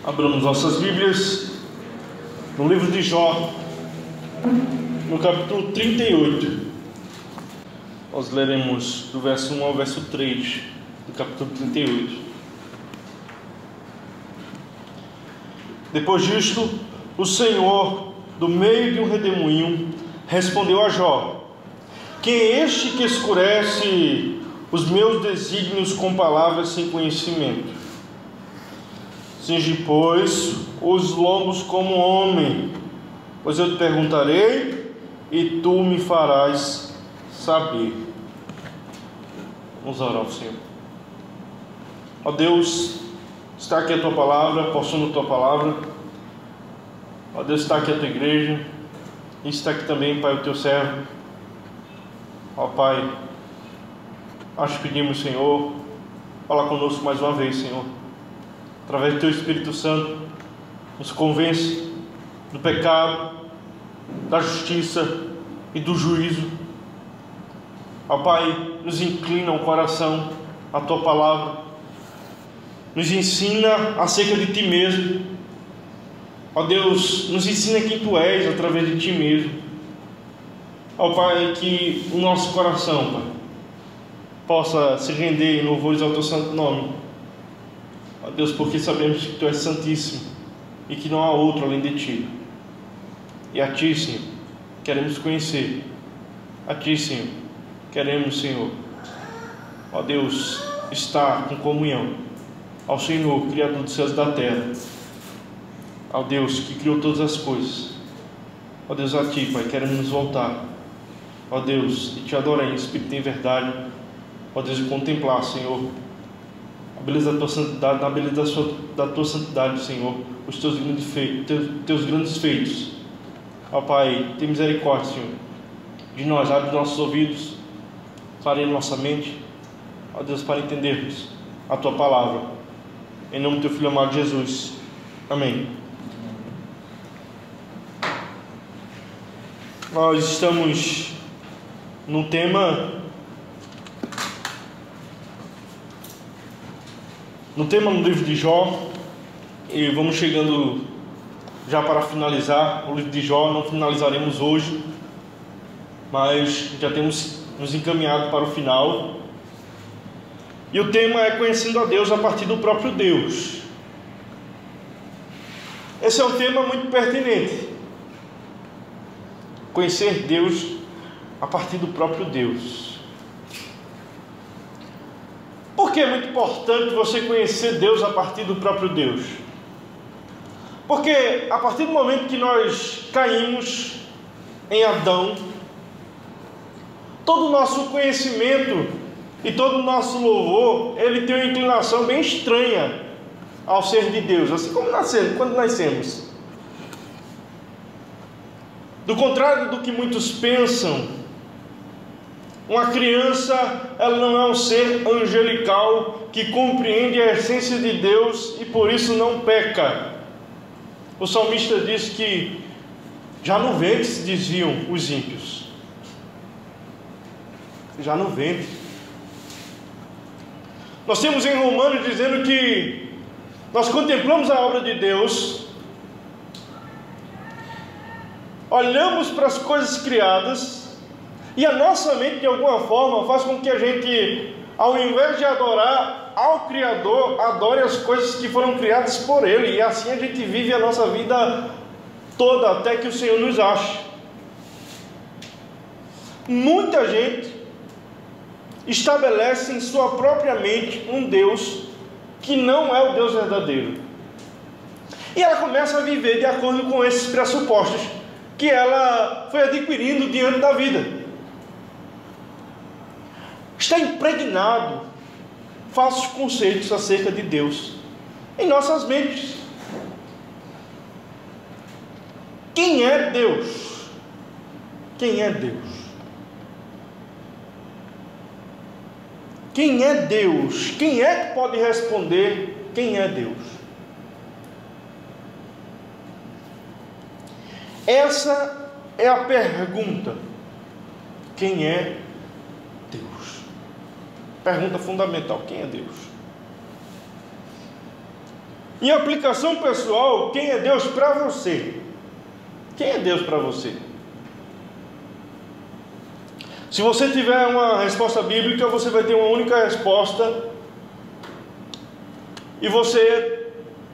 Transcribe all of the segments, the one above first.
Abramos nossas Bíblias no livro de Jó, no capítulo 38. Nós leremos do verso 1 ao verso 3 do capítulo 38. Depois disto, o Senhor, do meio de um redemoinho, respondeu a Jó: quem é este que escurece os meus desígnios com palavras sem conhecimento? Cinge, pois, os lombos como homem, pois eu te perguntarei e tu me farás saber. Vamos orar ao Senhor. Ó Deus, está aqui a tua palavra, possamos a tua palavra. Ó Deus, está aqui a tua igreja, e está aqui também, Pai, o teu servo. Ó Pai, nós pedimos, Senhor, fala conosco mais uma vez, Senhor. Através do teu Espírito Santo, nos convence do pecado, da justiça e do juízo. Ó Pai, nos inclina o coração à tua palavra, nos ensina acerca de ti mesmo. Ó Deus, nos ensina quem tu és através de ti mesmo. Ó Pai, que o nosso coração, Pai, possa se render em louvores ao teu santo nome. Ó Deus, porque sabemos que tu és santíssimo e que não há outro além de ti. E a ti, Senhor, queremos conhecer. A ti, Senhor, queremos, Senhor, ó Deus, estar com comunhão ao Senhor, Criador dos céus e da terra, ao Deus que criou todas as coisas. Ó Deus, a ti, Pai, queremos nos voltar, ó Deus, e te adorar em espírito e em verdade. Ó Deus, e contemplar, Senhor, a beleza da tua santidade, na beleza da tua santidade, Senhor, os teus grandes feitos. Ó Pai, tem misericórdia, Senhor, de nós. Abre os nossos ouvidos, clareia nossa mente, ó Deus, para entendermos a tua palavra. Em nome do teu Filho amado Jesus. Amém. Nós estamos no tema no livro de Jó, e vamos chegando já para finalizar o livro de Jó. Não finalizaremos hoje, mas já temos nos encaminhado para o final. E o tema é conhecendo a Deus a partir do próprio Deus. Esse é um tema muito pertinente. Conhecer Deus a partir do próprio Deus. Por que é muito importante você conhecer Deus a partir do próprio Deus? Porque a partir do momento que nós caímos em Adão, todo o nosso conhecimento e todo o nosso louvor, ele tem uma inclinação bem estranha ao ser de Deus, assim como quando nascemos. Do contrário do que muitos pensam, uma criança, ela não é um ser angelical que compreende a essência de Deus e por isso não peca. O salmista diz que já no ventre se desviam os ímpios. Já no ventre. Nós temos em Romanos dizendo que nós contemplamos a obra de Deus, olhamos para as coisas criadas, e a nossa mente, de alguma forma, faz com que a gente, ao invés de adorar ao Criador, adore as coisas que foram criadas por Ele. E assim a gente vive a nossa vida toda, até que o Senhor nos ache. Muita gente estabelece em sua própria mente um Deus que não é o Deus verdadeiro. E ela começa a viver de acordo com esses pressupostos que ela foi adquirindo diante da vida. Está impregnado falsos conceitos acerca de Deus em nossas mentes. Quem é Deus? Quem é Deus? Quem é Deus? Quem é que pode responder quem é Deus? Essa é a pergunta. Quem é Deus? Pergunta fundamental: quem é Deus? Em aplicação pessoal, quem é Deus para você? Quem é Deus para você? Se você tiver uma resposta bíblica, você vai ter uma única resposta. E você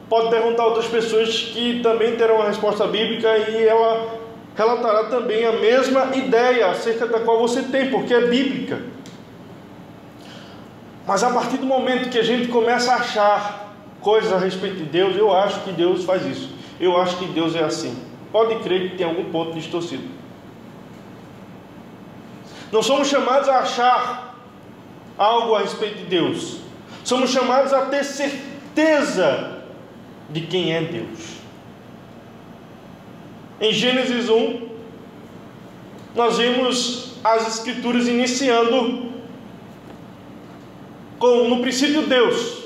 pode perguntar a outras pessoas que também terão uma resposta bíblica, e ela relatará também a mesma ideia acerca da qual você tem, porque é bíblica. Mas a partir do momento que a gente começa a achar coisas a respeito de Deus, eu acho que Deus faz isso, eu acho que Deus é assim, pode crer que tem algum ponto distorcido. Não somos chamados a achar algo a respeito de Deus, somos chamados a ter certeza de quem é Deus. Em Gênesis 1, nós vimos as Escrituras iniciando com no princípio Deus.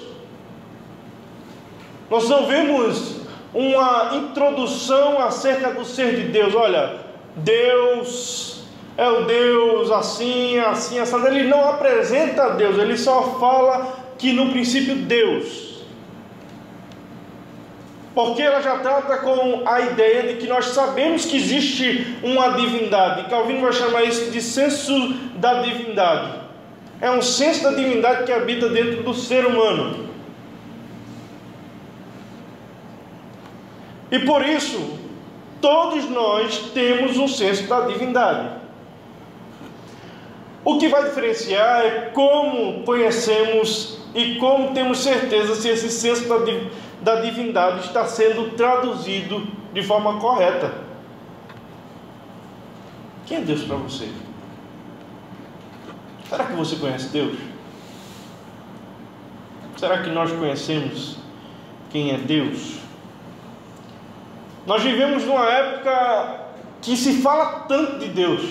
Nós não vemos uma introdução acerca do ser de Deus. Olha, Deus é o Deus assim, assim, assim. Ele não apresenta Deus, ele só fala que no princípio Deus. Porque ela já trata com a ideia de que nós sabemos que existe uma divindade. Calvino vai chamar isso de senso da divindade. É um senso da divindade que habita dentro do ser humano. E por isso, todos nós temos um senso da divindade. O que vai diferenciar é como conhecemos e como temos certeza se esse senso da divindade está sendo traduzido de forma correta. Quem é Deus para você? Será que você conhece Deus? Será que nós conhecemos quem é Deus? Nós vivemos numa época que se fala tanto de Deus,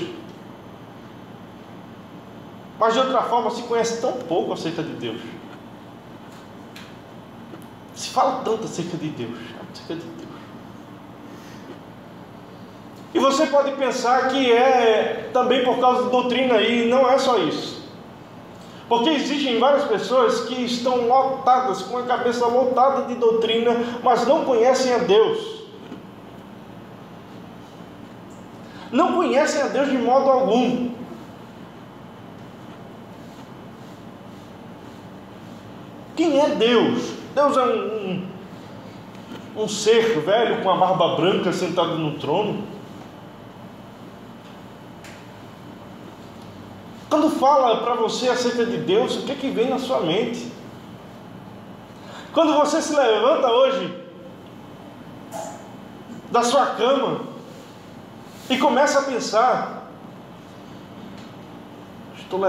mas de outra forma se conhece tão pouco acerca de Deus. Se fala tanto acerca de Deus, E você pode pensar que é também por causa de doutrina, e não é só isso. Porque existem várias pessoas que estão lotadas, com a cabeça lotada de doutrina, mas não conhecem a Deus. Não conhecem a Deus de modo algum. Quem é Deus? Deus é um ser velho com a barba branca sentado no trono? Quando fala para você acerca de Deus, o que é que vem na sua mente? Quando você se levanta hoje da sua cama e começa a pensar: estou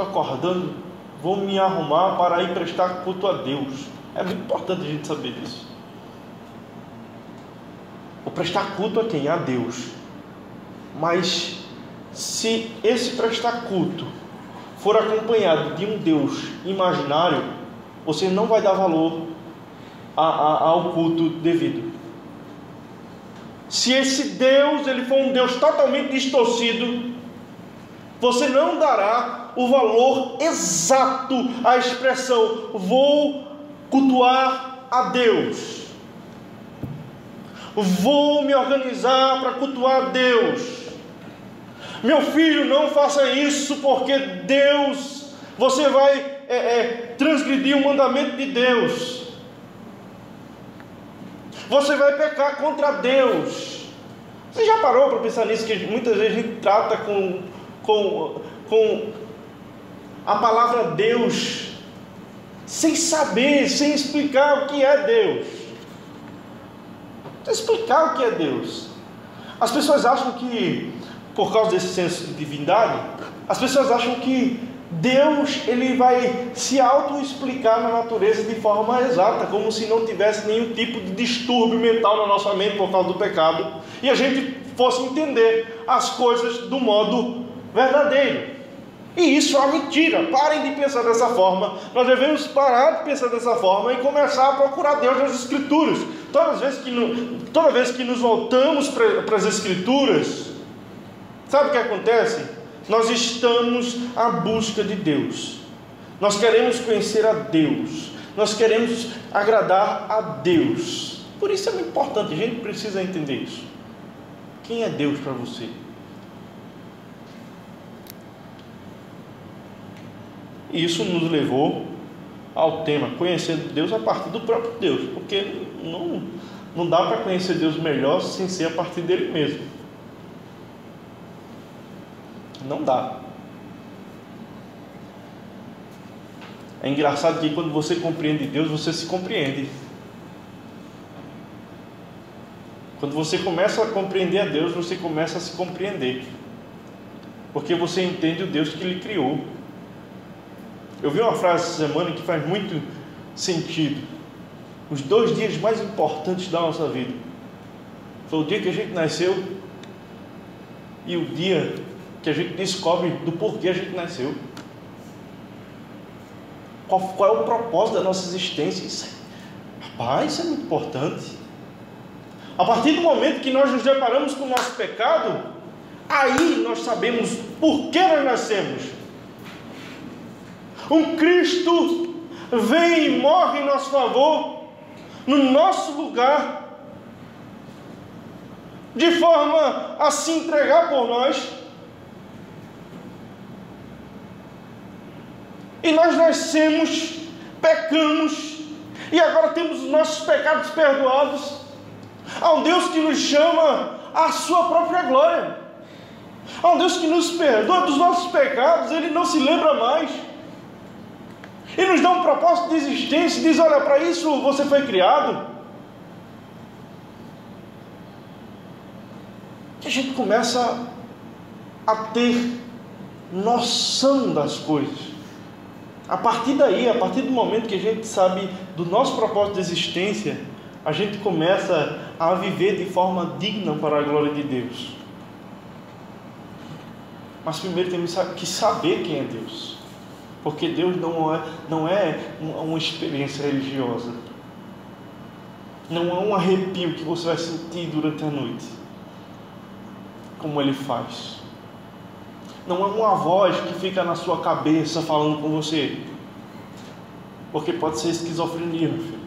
acordando, vou me arrumar para ir prestar culto a Deus. É muito importante a gente saber disso. Vou prestar culto a quem? A Deus. Mas se esse prestar culto for acompanhado de um Deus imaginário, você não vai dar valor ao culto devido. Se esse Deus ele for um Deus totalmente distorcido, você não dará o valor exato à expressão vou cultuar a Deus, vou me organizar para cultuar a Deus. Meu filho, não faça isso, porque Deus, você vai transgredir o mandamento de Deus, você vai pecar contra Deus. Você já parou para pensar nisso? Que muitas vezes a gente trata com a palavra Deus sem saber, sem explicar o que é Deus. Sem explicar o que é Deus. As pessoas acham que, por causa desse senso de divindade, as pessoas acham que Deus ele vai se auto-explicar na natureza de forma exata, como se não tivesse nenhum tipo de distúrbio mental na nossa mente por causa do pecado, e a gente fosse entender as coisas do modo verdadeiro. E isso é uma mentira. Parem de pensar dessa forma. Nós devemos parar de pensar dessa forma e começar a procurar Deus nas Escrituras. Toda vez que nos voltamos para as Escrituras, sabe o que acontece? Nós estamos à busca de Deus. Nós queremos conhecer a Deus. Nós queremos agradar a Deus. Por isso é muito importante, a gente precisa entender isso. Quem é Deus para você? E isso nos levou ao tema conhecendo Deus a partir do próprio Deus, porque não dá para conhecer Deus melhor sem ser a partir dele mesmo. Não dá. É engraçado que quando você compreende Deus, você se compreende. Quando você começa a compreender a Deus, você começa a se compreender, porque você entende o Deus que lhe criou. Eu vi uma frase essa semana que faz muito sentido. Os 2 dias mais importantes da nossa vida foi o dia que a gente nasceu e o dia que a gente descobre do porquê a gente nasceu. Qual é o propósito da nossa existência? Rapaz, isso é muito importante. A partir do momento que nós nos deparamos com o nosso pecado, aí nós sabemos por que nós nascemos. Um Cristo vem e morre em nosso favor, no nosso lugar, de forma a se entregar por nós. E nós nascemos, pecamos, e agora temos os nossos pecados perdoados. Há um Deus que nos chama à sua própria glória. Há um Deus que nos perdoa dos nossos pecados, Ele não se lembra mais. Ele nos dá um propósito de existência e diz: olha, para isso você foi criado. E a gente começa a ter noção das coisas. A partir daí, a partir do momento que a gente sabe do nosso propósito de existência, a gente começa a viver de forma digna para a glória de Deus. Mas primeiro temos que saber quem é Deus. Porque Deus não é uma experiência religiosa. Não é um arrepio que você vai sentir durante a noite, como Ele faz. Não é uma voz que fica na sua cabeça falando com você, porque pode ser esquizofrenia, meu filho.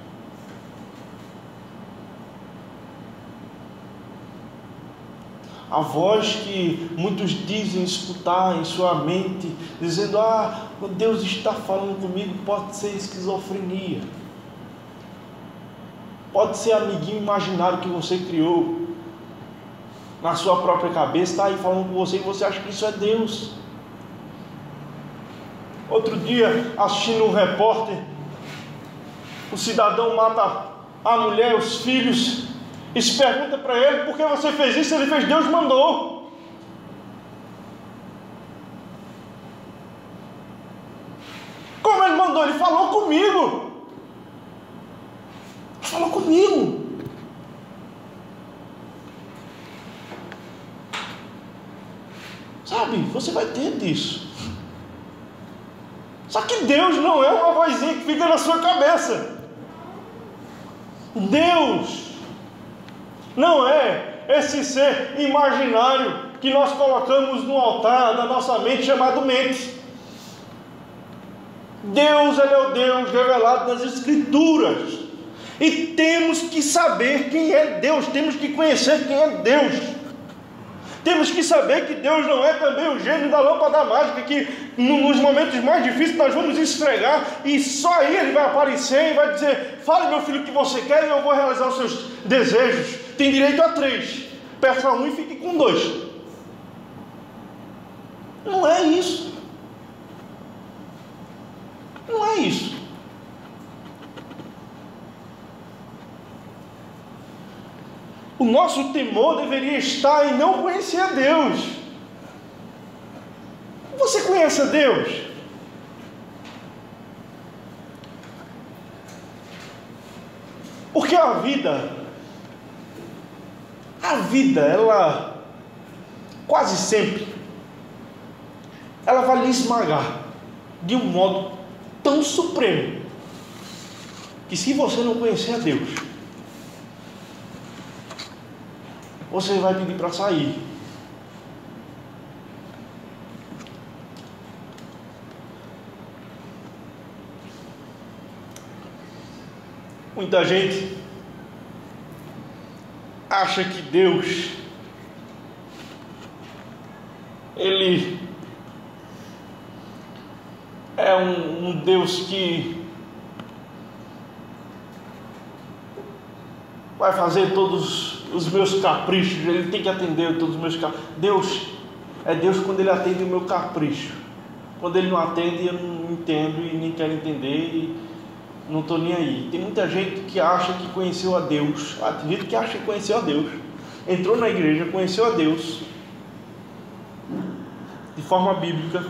A voz que muitos dizem escutar em sua mente, dizendo: Deus está falando comigo, pode ser esquizofrenia. Pode ser amiguinho imaginário que você criou na sua própria cabeça, está aí falando com você e você acha que isso é Deus. Outro dia, assistindo um repórter, o cidadão mata a mulher, os filhos, e se pergunta para ele: por que você fez isso? Ele fez: Deus mandou. Como Ele mandou? Ele falou comigo. Ele falou comigo. Sabe, você vai ter disso. Só que Deus não é uma vozinha que fica na sua cabeça. Deus não é esse ser imaginário que nós colocamos no altar da nossa mente, chamado mente. Deus, Ele é o Deus revelado nas Escrituras. E temos que saber quem é Deus, temos que conhecer quem é Deus. Temos que saber que Deus não é também o gênio da lâmpada mágica, que nos momentos mais difíceis nós vamos esfregar e só aí Ele vai aparecer e vai dizer: fale, meu filho, o que você quer e eu vou realizar os seus desejos. Tem direito a 3, peça 1 e fique com 2. Não é isso. Não é isso. O nosso temor deveria estar em não conhecer a Deus. Você conhece a Deus? Porque a vida, ela quase sempre, ela vai lhe esmagar de um modo tão supremo, que se você não conhecer a Deus, você vai pedir para sair. Muita gente acha que Deus, Ele é um Deus que vai fazer todos os meus caprichos, Ele tem que atender todos os meus caprichos. Deus é Deus quando Ele atende o meu capricho. Quando Ele não atende, eu não entendo e nem quero entender e não estou nem aí. Tem muita gente que acha que conheceu a Deus. Tem gente que acha que conheceu a Deus, entrou na igreja, conheceu a Deus de forma bíblica,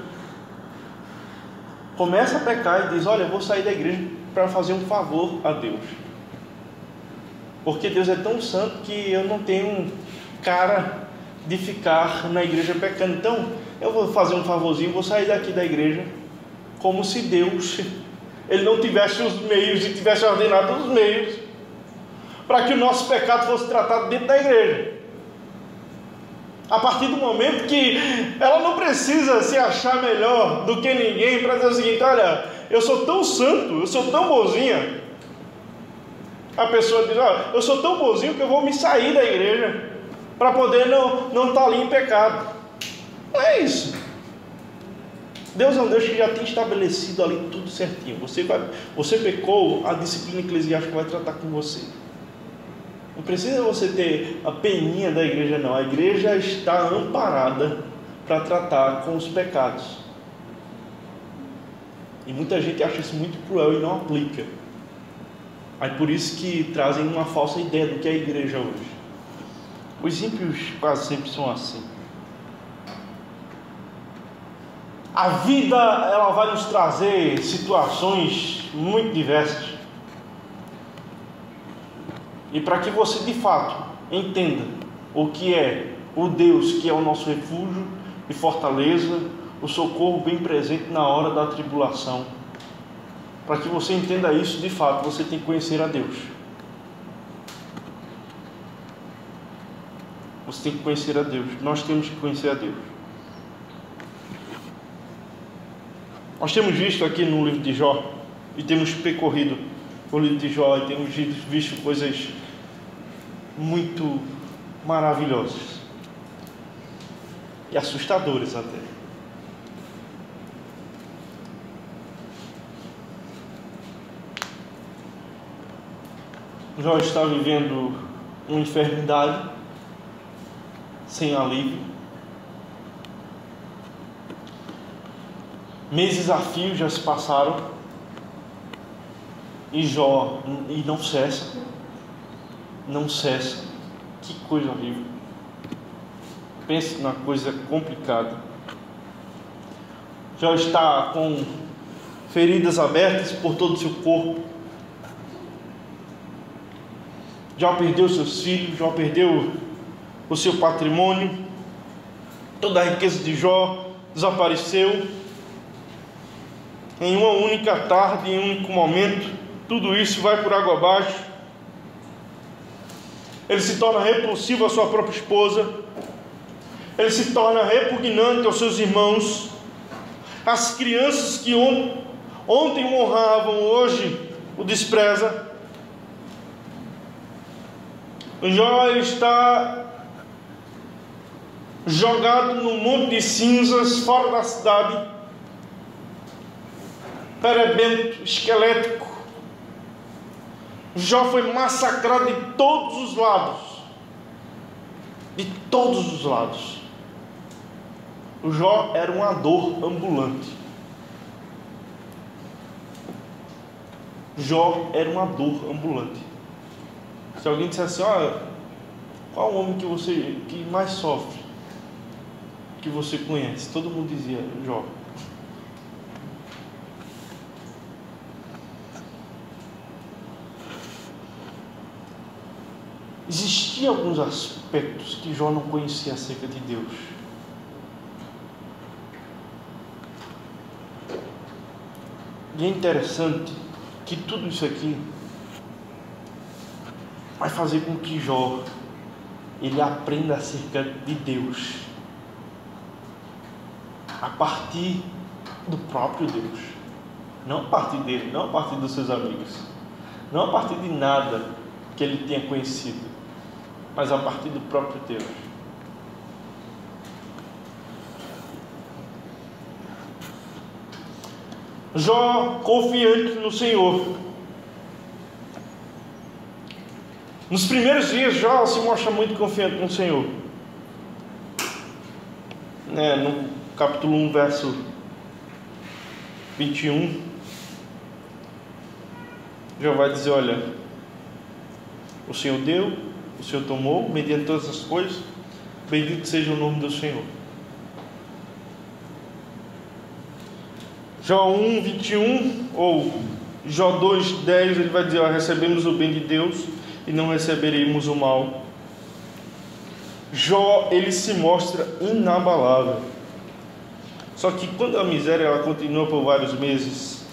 começa a pecar e diz: olha, eu vou sair da igreja para fazer um favor a Deus, porque Deus é tão santo que eu não tenho cara de ficar na igreja pecando, então eu vou fazer um favorzinho, vou sair daqui da igreja, como se Deus, Ele não tivesse os meios e tivesse ordenado os meios para que o nosso pecado fosse tratado dentro da igreja. A partir do momento que ela não precisa se achar melhor do que ninguém para dizer o seguinte: olha, eu sou tão santo, eu sou tão bonzinha. A pessoa diz: olha, eu sou tão bonzinho que eu vou me sair da igreja para poder não estar ali em pecado. Não é isso. Deus é um Deus que já tem estabelecido ali tudo certinho. Você pecou, a disciplina eclesiástica vai tratar com você. Não precisa você ter a peninha da igreja, não. A igreja está amparada para tratar com os pecados. E muita gente acha isso muito cruel e não aplica. Aí por isso que trazem uma falsa ideia do que é a igreja hoje. Os ímpios quase sempre são assim. A vida, ela vai nos trazer situações muito diversas. E para que você de fato entenda o que é o Deus que é o nosso refúgio e fortaleza, o socorro bem presente na hora da tribulação, para que você entenda isso de fato, você tem que conhecer a Deus. Você tem que conhecer a Deus. Nós temos que conhecer a Deus. Nós temos visto aqui no livro de Jó, e temos percorrido o livro de Jó, e temos visto coisas muito maravilhosas e assustadoras até. Jó está vivendo uma enfermidade sem alívio, meses a fio já se passaram e Jó não cessa. Não cessa. Que coisa horrível. Pense na coisa complicada. Jó está com feridas abertas por todo o seu corpo. Jó perdeu seus filhos, Jó perdeu o seu patrimônio, toda a riqueza de Jó desapareceu. Em uma única tarde, em um único momento, tudo isso vai por água abaixo. Ele se torna repulsivo à sua própria esposa, ele se torna repugnante aos seus irmãos. As crianças que ontem o honravam, hoje o despreza. Jó está jogado num monte de cinzas fora da cidade, perebento, esquelético. Jó foi massacrado de todos os lados. De todos os lados. O Jó era uma dor ambulante. Jó era uma dor ambulante. Se alguém dissesse assim: olha, qual o homem que mais sofre, que você conhece? Todo mundo dizia: Jó. Existiam alguns aspectos que Jó não conhecia acerca de Deus. E é interessante que tudo isso aqui vai fazer com que Jó ele aprenda acerca de Deus a partir do próprio Deus, não a partir dele, não a partir dos seus amigos, Não a partir de nada que ele tenha conhecido, mas a partir do próprio Deus. Jó confiante no Senhor. Nos primeiros dias, Jó se mostra muito confiante no Senhor. No capítulo 1, verso 21, Jó vai dizer: olha, o Senhor deu, o Senhor tomou, mediante todas as coisas, bendito seja o nome do Senhor. Jó 1, 21, ou Jó 2, 10, ele vai dizer: ó, recebemos o bem de Deus e não receberemos o mal. Jó, ele se mostra inabalável. Só que quando a miséria ela continua por vários meses,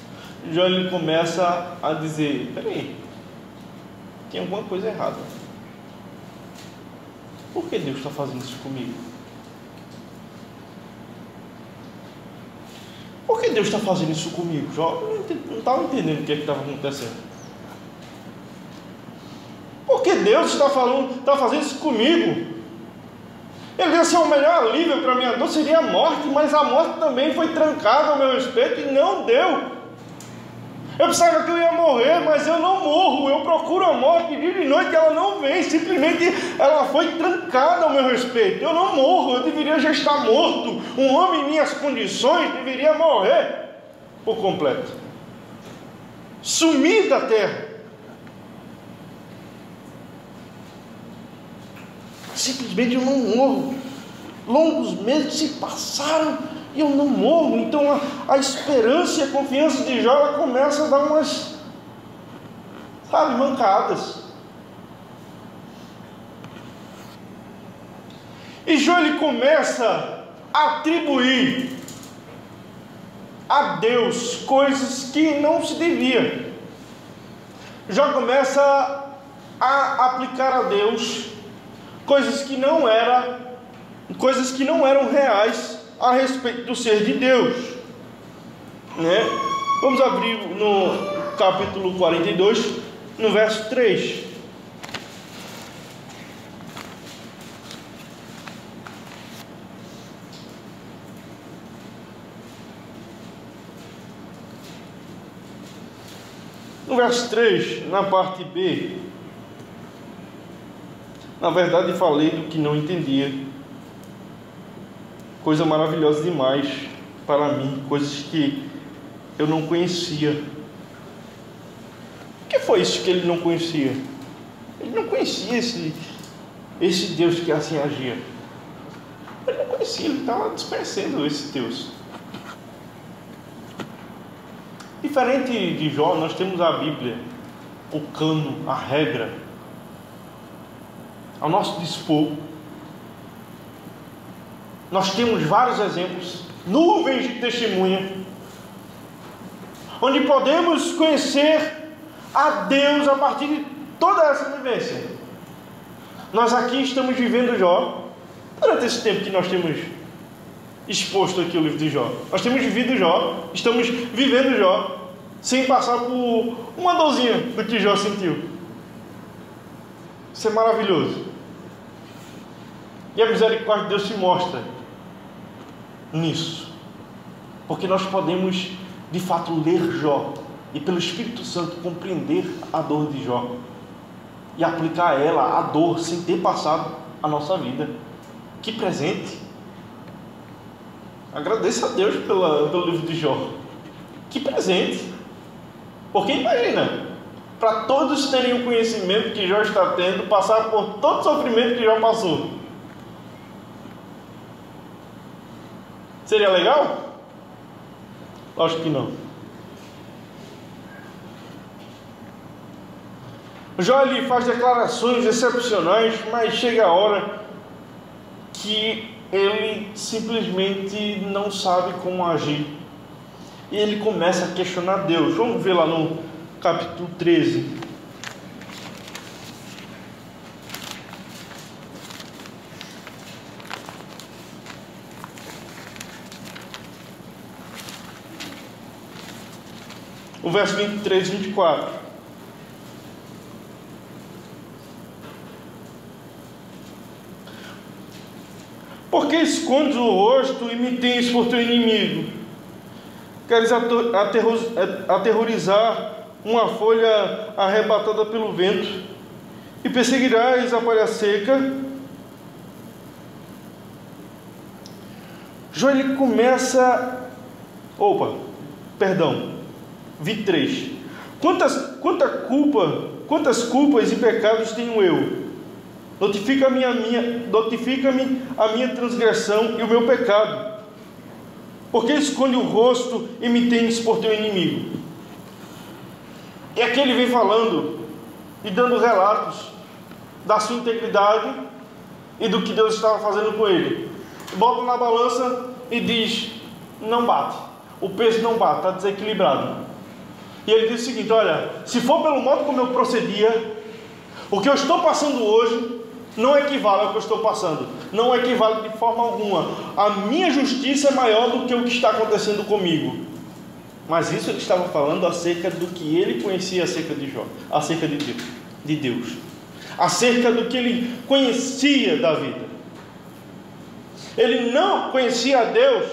Jó ele começa a dizer: peraí, tem alguma coisa errada. Por que Deus está fazendo isso comigo? Por que Deus está fazendo isso comigo? Jó não estava entendendo o que estava acontecendo. Por que Deus está fazendo isso comigo? Ele disse: o melhor alívio para minha dor seria a morte, mas a morte também foi trancada ao meu respeito e não deu. Eu pensava que eu ia morrer, mas eu não morro. Eu procuro a morte dia e noite, ela não vem. Simplesmente ela foi trancada ao meu respeito. Eu não morro, eu deveria já estar morto. Um homem em minhas condições deveria morrer por completo, sumir da terra. Simplesmente eu não morro. Longos meses se passaram e eu não morro. Então a esperança e a confiança de Jó ela começa a dar umas, mancadas. E Jó ele começa a atribuir a Deus coisas que não se devia. Jó começa a aplicar a Deus coisas que não eram reais a respeito do ser de Deus, Vamos abrir no capítulo 42, no verso 3. No verso 3, na parte B, na verdade falei do que não entendia, coisa maravilhosa demais para mim, coisas que eu não conhecia. O que foi isso que ele não conhecia? Ele não conhecia esse Deus que assim agia. Ele não conhecia, ele estava desconhecendo esse Deus. Diferente de Jó, nós temos a Bíblia, o cano, a regra, ao nosso dispor. Nós temos vários exemplos, nuvens de testemunha, onde podemos conhecer a Deus a partir de toda essa vivência. Nós aqui estamos vivendo Jó, durante esse tempo que nós temos exposto aqui o livro de Jó. Nós temos vivido Jó, estamos vivendo Jó, sem passar por uma dorzinha do que Jó sentiu. Isso é maravilhoso. E a misericórdia de Deus se mostra nisso, porque nós podemos de fato ler Jó e pelo Espírito Santo compreender a dor de Jó e aplicar a ela a dor sem ter passado a nossa vida. Que presente! Agradeça a Deus pelo livro de Jó. Que presente! Porque imagina, para todos terem o conhecimento que Jó está tendo, passar por todo o sofrimento que Jó passou. Seria legal? Lógico que não. Jó ele faz declarações excepcionais, mas chega a hora que ele simplesmente não sabe como agir. E ele começa a questionar Deus. Vamos ver lá no capítulo 13. O verso 23 e 24. Por que escondes o rosto e me tens por teu inimigo? Queres aterrorizar uma folha arrebatada pelo vento, e perseguirás a palha seca? Jó, ele começa... 23. Quantas culpas e pecados tenho eu? Notifica-me a minha transgressão e o meu pecado. Porque esconde o rosto e me tens por teu inimigo? E aqui ele vem falando e dando relatos da sua integridade e do que Deus estava fazendo com ele. Bota na balança e diz: não bate, o peso não bate, está desequilibrado. E ele diz o seguinte: olha, se for pelo modo como eu procedia, o que eu estou passando hoje não equivale ao que eu estou passando, não equivale de forma alguma. A minha justiça é maior do que o que está acontecendo comigo. Mas isso ele estava falando acerca do que ele conhecia acerca de Jó, acerca de Deus, acerca do que ele conhecia da vida. Ele não conhecia a Deus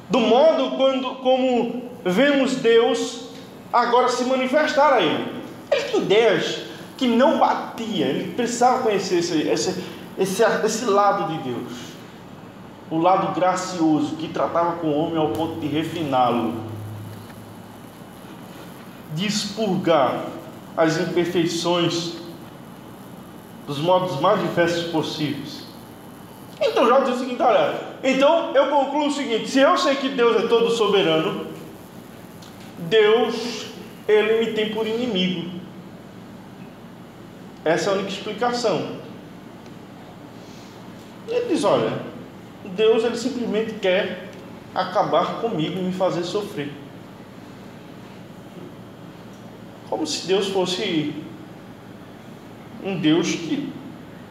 do modo como vemos Deus agora se manifestar a ele. Ele tinha ideias que não batia. Ele precisava conhecer esse lado de Deus, o lado gracioso que tratava com o homem ao ponto de refiná-lo, de expurgar as imperfeições dos modos mais diversos possíveis. Então Jó diz o seguinte: olha, então eu concluo o seguinte: se eu sei que Deus é todo soberano, Deus, ele me tem por inimigo. Essa é a única explicação. Ele diz: olha, Deus, ele simplesmente quer acabar comigo e me fazer sofrer. Como se Deus fosse um Deus que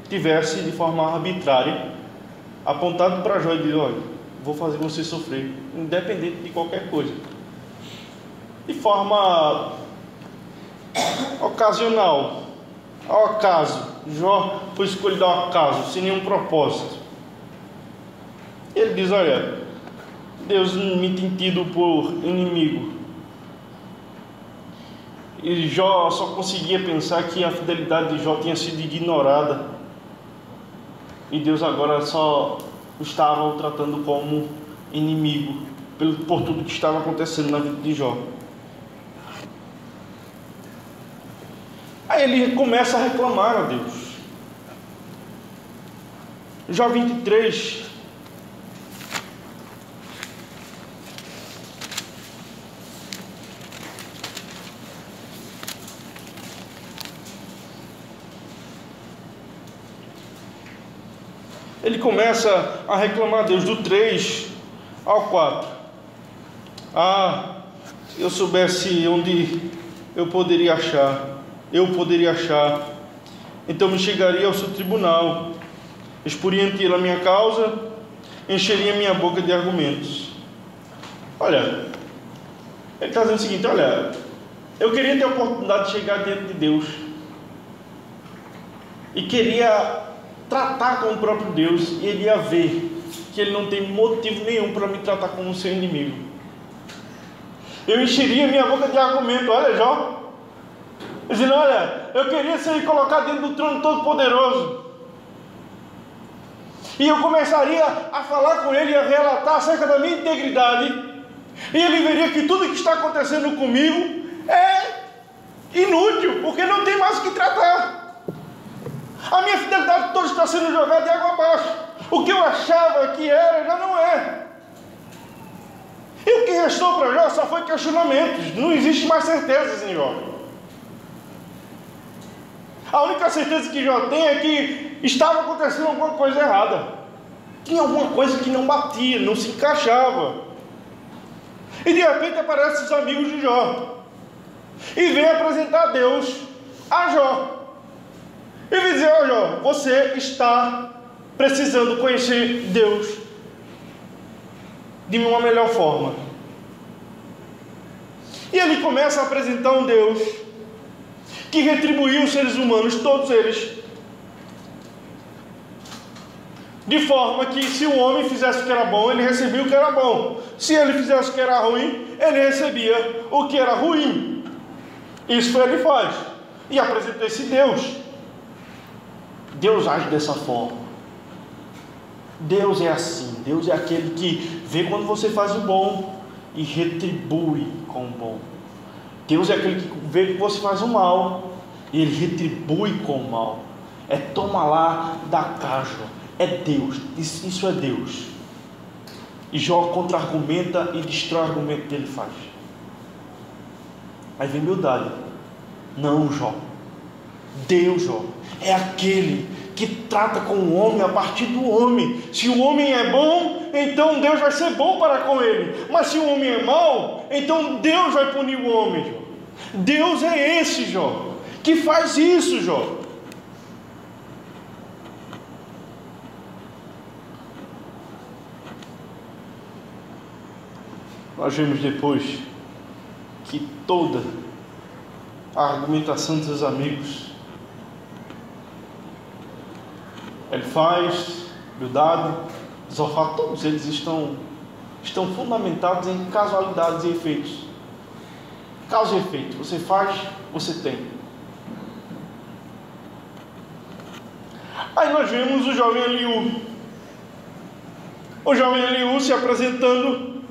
tivesse de forma arbitrária apontado para Jó e dizer: olha, vou fazer você sofrer, independente de qualquer coisa. De forma ocasional, ao acaso. Jó foi escolhido ao acaso, sem nenhum propósito. Ele diz: olha, Deus me tem tido por inimigo. E Jó só conseguia pensar que a fidelidade de Jó tinha sido ignorada, e Deus agora só estava o tratando como inimigo por tudo que estava acontecendo na vida de Jó. Aí ele começa a reclamar a Deus. Jó 23. Ele começa a reclamar a Deus, do 3 ao 4. Se eu soubesse onde eu poderia achar, então me chegaria ao seu tribunal, exporia ante ele a minha causa, encheria minha boca de argumentos. Olha, ele está dizendo o seguinte: olha, eu queria ter a oportunidade de chegar diante de Deus e queria tratar com o próprio Deus, e ele ia ver que ele não tem motivo nenhum para me tratar como seu inimigo. Eu encheria minha boca de argumento. Olha, Jó, dizendo: olha, eu queria ser colocado dentro do trono todo-poderoso, e eu começaria a falar com ele e a relatar acerca da minha integridade, e ele veria que tudo que está acontecendo comigo é inútil, porque não tem mais o que tratar. A minha fidelidade toda está sendo jogada de água abaixo. O que eu achava que era, já não é. E o que restou para Jó só foi questionamentos. Não existe mais certezas em Jó. A única certeza que Jó tem é que estava acontecendo alguma coisa errada. Tinha alguma coisa que não batia, não se encaixava. E de repente aparecem os amigos de Jó e vem apresentar Deus a Jó. E vai dizer: ó Jó, você está precisando conhecer Deus de uma melhor forma. E ele começa a apresentar um Deus que retribuiu os seres humanos, todos eles, De forma que se o homem fizesse o que era bom, ele recebia o que era bom. Se ele fizesse o que era ruim, ele recebia o que era ruim. Isso foi ele faz. E apresentou esse Deus. Deus age dessa forma. Deus é assim. Deus é aquele que vê quando você faz o bom e retribui com o bom. Deus é aquele que vê que você faz o mal e ele retribui com o mal. É toma lá, dá cá, Jó. É Deus, isso é Deus. E Jó contra-argumenta e destrói o argumento que ele faz. Aí vem Bildade. Não, Jó. Deus, Jó, é aquele que trata com o homem a partir do homem. Se o homem é bom, então Deus vai ser bom para com ele. Mas se o homem é mau, então Deus vai punir o homem, Jó. Deus é esse, Jó, que faz isso, Jó. Nós vemos depois que toda a argumentação dos amigos, Elifaz, Bildade, Zofar, todos eles estão fundamentados em casualidades e efeitos. Causa e efeito, você faz, você tem. Aí nós vemos o jovem Eliú. O jovem Eliú se apresentando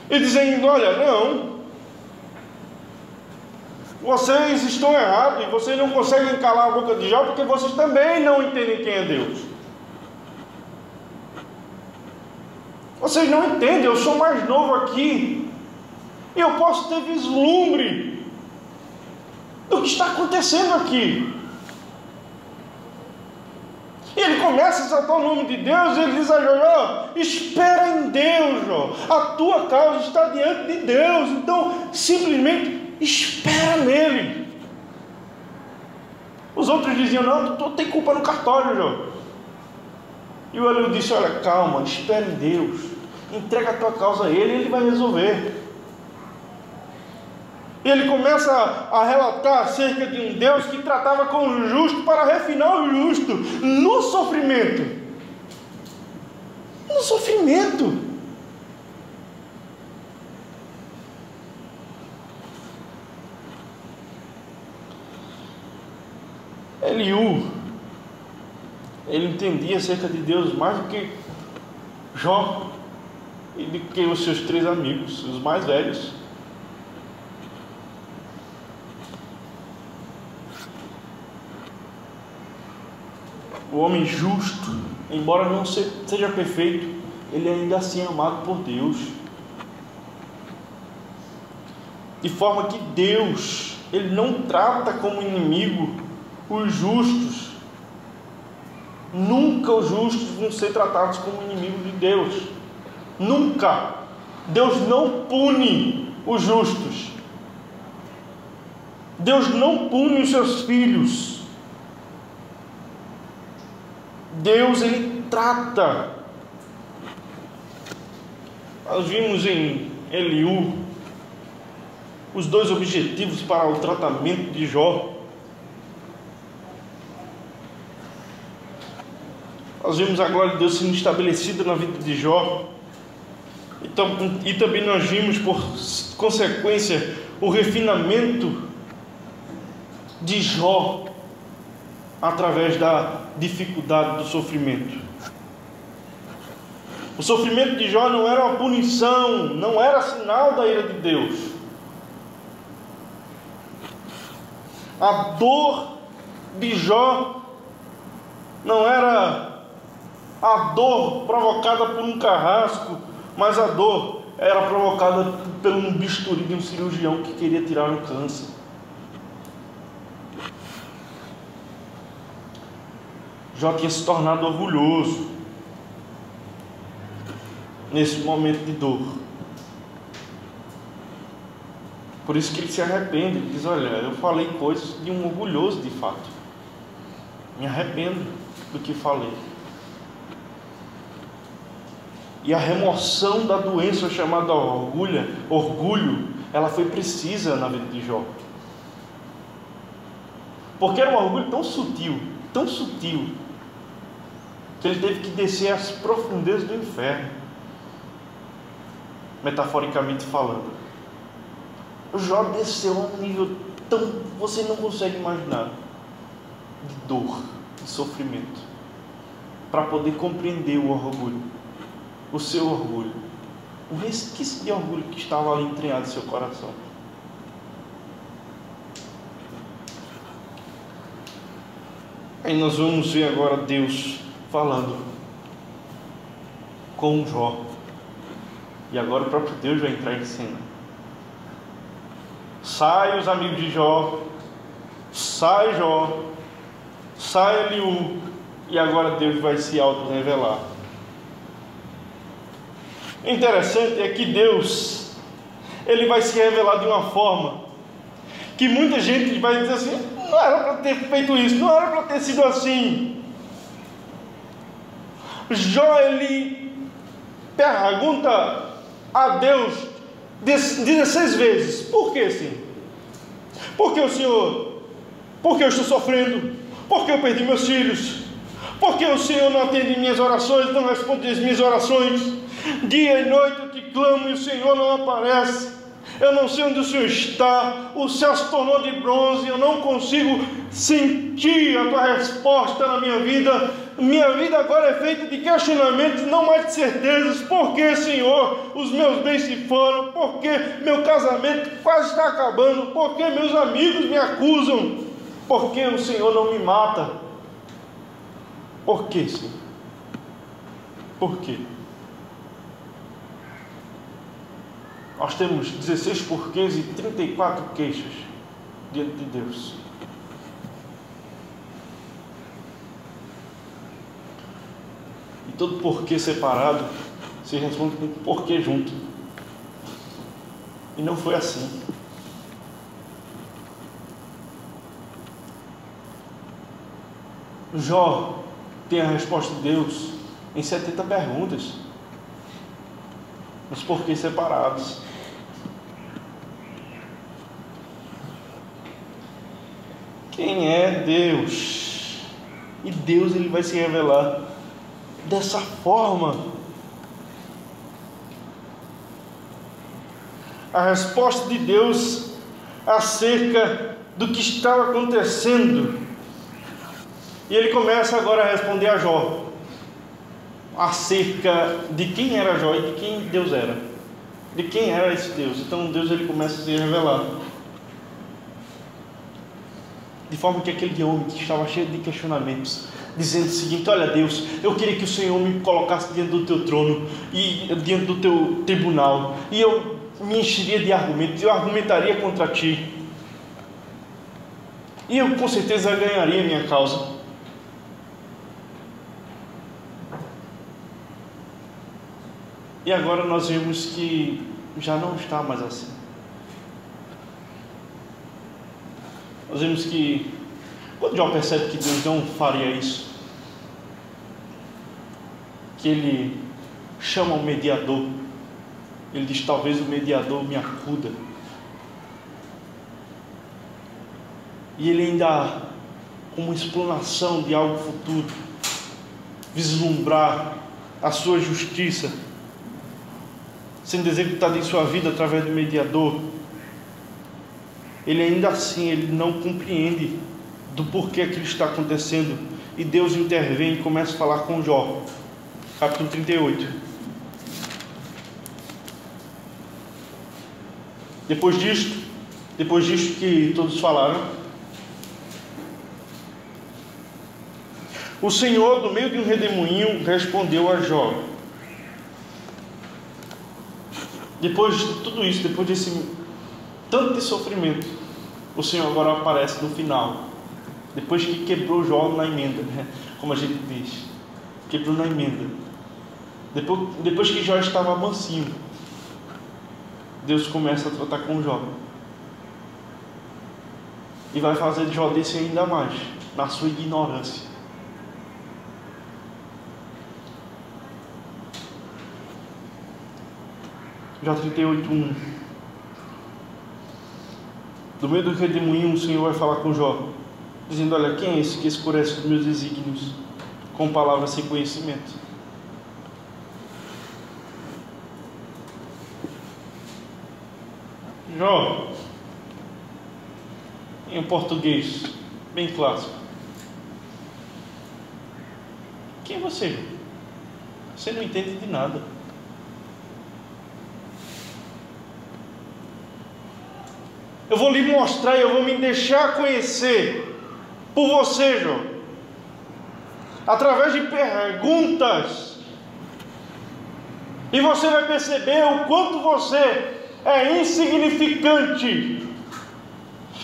e dizendo: olha, não, vocês estão errados e vocês não conseguem calar a boca de Jó porque vocês também não entendem quem é Deus. Vocês não entendem, eu sou mais novo aqui e eu posso ter vislumbre do que está acontecendo aqui. E ele começa a exaltar o nome de Deus, e ele diz a Jó: espera em Deus, Jó, a tua causa está diante de Deus, então simplesmente espera nele. Os outros diziam: não, tu tem culpa no cartório, Jó. E o Eliú disse: olha, calma, espera em Deus, entrega a tua causa a ele, ele vai resolver. E ele começa a relatar acerca de um Deus que tratava com o justo para refinar o justo no sofrimento. No sofrimento. Eliú, ele entendia acerca de Deus mais do que Jó e do que os seus 3 amigos, os mais velhos. O homem justo, embora não seja perfeito, ele ainda assim é amado por Deus. De forma que Deus, ele não trata como inimigo os justos. Nunca os justos vão ser tratados como inimigos de Deus. Nunca. Deus não pune os justos. Deus não pune os seus filhos. Deus, ele trata. Nós vimos em Eliú os 2 objetivos para o tratamento de Jó. Nós vimos a glória de Deus sendo estabelecida na vida de Jó. E também nós vimos, por consequência, o refinamento de Jó através da dificuldade do sofrimento. O sofrimento de Jó não era uma punição, não era sinal da ira de Deus. A dor de Jó não era a dor provocada por um carrasco, mas a dor era provocada por um bisturi de um cirurgião que queria tirar um câncer. Jó tinha se tornado orgulhoso nesse momento de dor. Por isso que ele se arrepende. Ele diz: olha, eu falei coisas de um orgulhoso de fato. Me arrependo do que falei. E a remoção da doença chamada orgulho, ela foi precisa na vida de Jó. Porque era um orgulho tão sutil, que ele teve que descer às profundezas do inferno, metaforicamente falando. O Jó desceu a um nível tão, você não consegue imaginar, de dor, de sofrimento, para poder compreender o orgulho, o seu orgulho, o resquício de orgulho que estava ali entranhado em seu coração. Aí nós vamos ver agora Deus falando com Jó. E agora o próprio Deus vai entrar em cena. Sai os amigos de Jó, sai Jó, sai Eliú, e agora Deus vai se auto-revelar. O interessante é que Deus, Ele vai se revelar de uma forma que muita gente vai dizer assim: não era para ter feito isso, não era para ter sido assim. Jó, ele pergunta a Deus 16 vezes: por que sim? Por que o Senhor? Por que eu estou sofrendo? Por que eu perdi meus filhos? Por que o Senhor não atende minhas orações, não responde as minhas orações? Dia e noite eu te clamo e o Senhor não aparece. Eu não sei onde o Senhor está, o céu se tornou de bronze, eu não consigo sentir a tua resposta na minha vida. Minha vida agora é feita de questionamentos, não mais de certezas. Por que, Senhor, os meus bens se foram? Por que meu casamento quase está acabando? Por que meus amigos me acusam? Por que o Senhor não me mata? Por que, Senhor? Por quê? Nós temos 16 porquês e 34 queixas diante de Deus. E todo porquê separado se responde com porquê junto. E não foi assim. Jó tem a resposta de Deus em 70 perguntas. Os porquês separados. Quem é Deus? E Deus, ele vai se revelar dessa forma. A resposta de Deus acerca do que estava acontecendo. E ele começa agora a responder a Jó acerca de quem era Jó e de quem Deus era, de quem era esse Deus. Então Deus, ele começa a se revelar de forma que aquele homem que estava cheio de questionamentos, dizendo o seguinte: olha Deus, eu queria que o Senhor me colocasse diante do teu trono e diante do teu tribunal, e eu me encheria de argumentos, eu argumentaria contra ti, e eu com certeza ganharia a minha causa. E agora nós vemos que já não está mais assim. Nós vemos que quando Jó percebe que Deus não faria isso, que ele chama um mediador, ele diz: talvez o mediador me acuda. E ele ainda, com uma explanação de algo futuro, vislumbrar a sua justiça sendo executada em sua vida através do mediador. Ele ainda assim, ele não compreende do porquê aquilo está acontecendo, e Deus intervém e começa a falar com Jó. Capítulo 38. Depois disto que todos falaram, o Senhor, do meio de um redemoinho, respondeu a Jó. Depois de tudo isso, depois desse tanto de sofrimento, o Senhor agora aparece no final, depois que quebrou Jó na emenda, né? Como a gente diz, quebrou na emenda, depois que Jó estava mansinho, Deus começa a tratar com Jó e vai fazer Jó descer ainda mais na sua ignorância. Jó 38:1. Do meio do redemoinho, o Senhor vai falar com Jó, dizendo: olha, quem é esse que escurece os meus desígnios com palavras sem conhecimento. Jó, em um português bem clássico: quem é você? Você não entende de nada. Eu vou lhe mostrar, eu vou me deixar conhecer por você, Jó, através de perguntas, e você vai perceber o quanto você é insignificante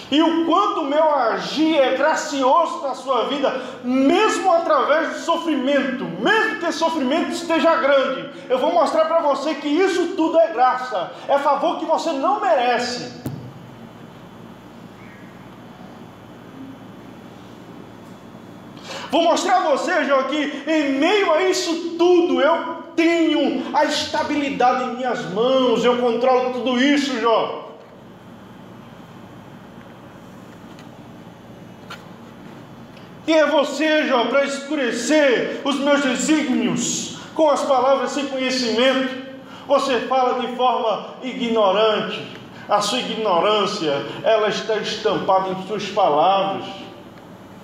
e o quanto o meu agir é gracioso na sua vida, mesmo através do sofrimento, mesmo que esse sofrimento esteja grande. Eu vou mostrar para você que isso tudo é graça, é favor que você não merece. Vou mostrar a você, Jó, que em meio a isso tudo eu tenho a estabilidade em minhas mãos, eu controlo tudo isso, Jó. Quem é você, Jó, para escurecer os meus desígnios com as palavras sem conhecimento? Você fala de forma ignorante, a sua ignorância, ela está estampada em suas palavras,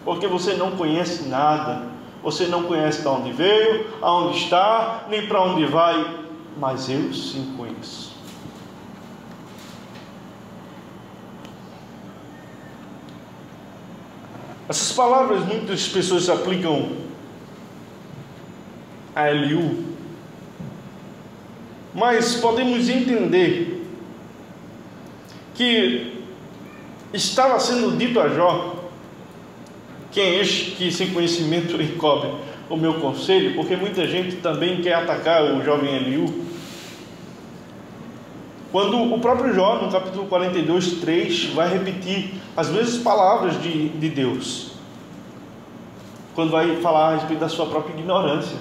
porque você não conhece nada, você não conhece de onde veio, aonde está, nem para onde vai, mas eu sim conheço. Essas palavras muitas pessoas aplicam a Eliú, mas podemos entender que estava sendo dito a Jó: quem é este que sem conhecimento encobre o meu conselho? Porque muita gente também quer atacar o jovem Eliú. Quando o próprio Jó, no capítulo 42, 3, vai repetir as mesmas palavras de Deus, quando vai falar a respeito da sua própria ignorância.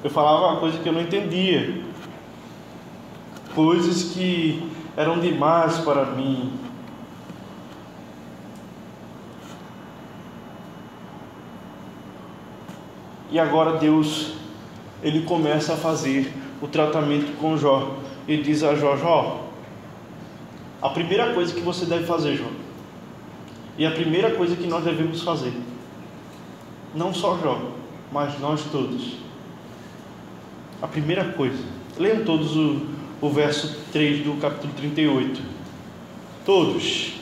Eu falava uma coisa que eu não entendia, coisas que eram demais para mim. E agora Deus, Ele começa a fazer o tratamento com Jó. Ele diz a Jó: Jó, a primeira coisa que você deve fazer, Jó, e a primeira coisa que nós devemos fazer, não só Jó, mas nós todos, a primeira coisa, leiam todos o verso 3 do capítulo 38, todos.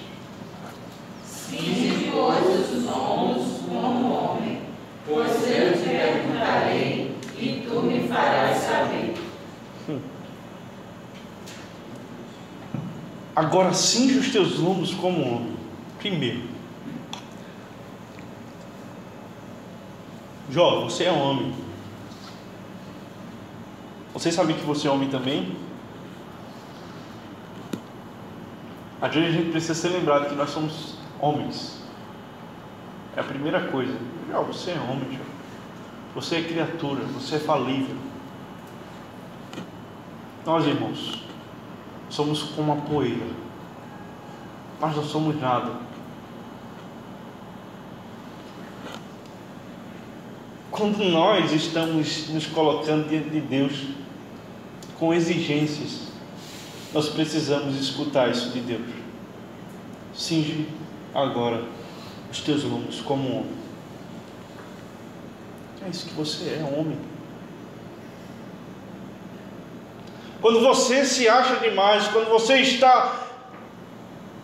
Cinge, pois, os ombros como homem, pois eu te perguntarei e tu me farás saber. Agora cinge os teus lombos como homem. Primeiro, Jó, você é homem. Vocês sabem que você é homem também? Às vezes a gente precisa ser lembrado que nós somos homens. É a primeira coisa. Jó, você é homem, Jó. Você é criatura, você é falível. Nós, irmãos, somos como a poeira, mas não somos nada. Quando nós estamos nos colocando diante de Deus com exigências, nós precisamos escutar isso de Deus. Cinge agora os teus lombos como um homem. É isso que você é, homem. Quando você se acha demais, quando você está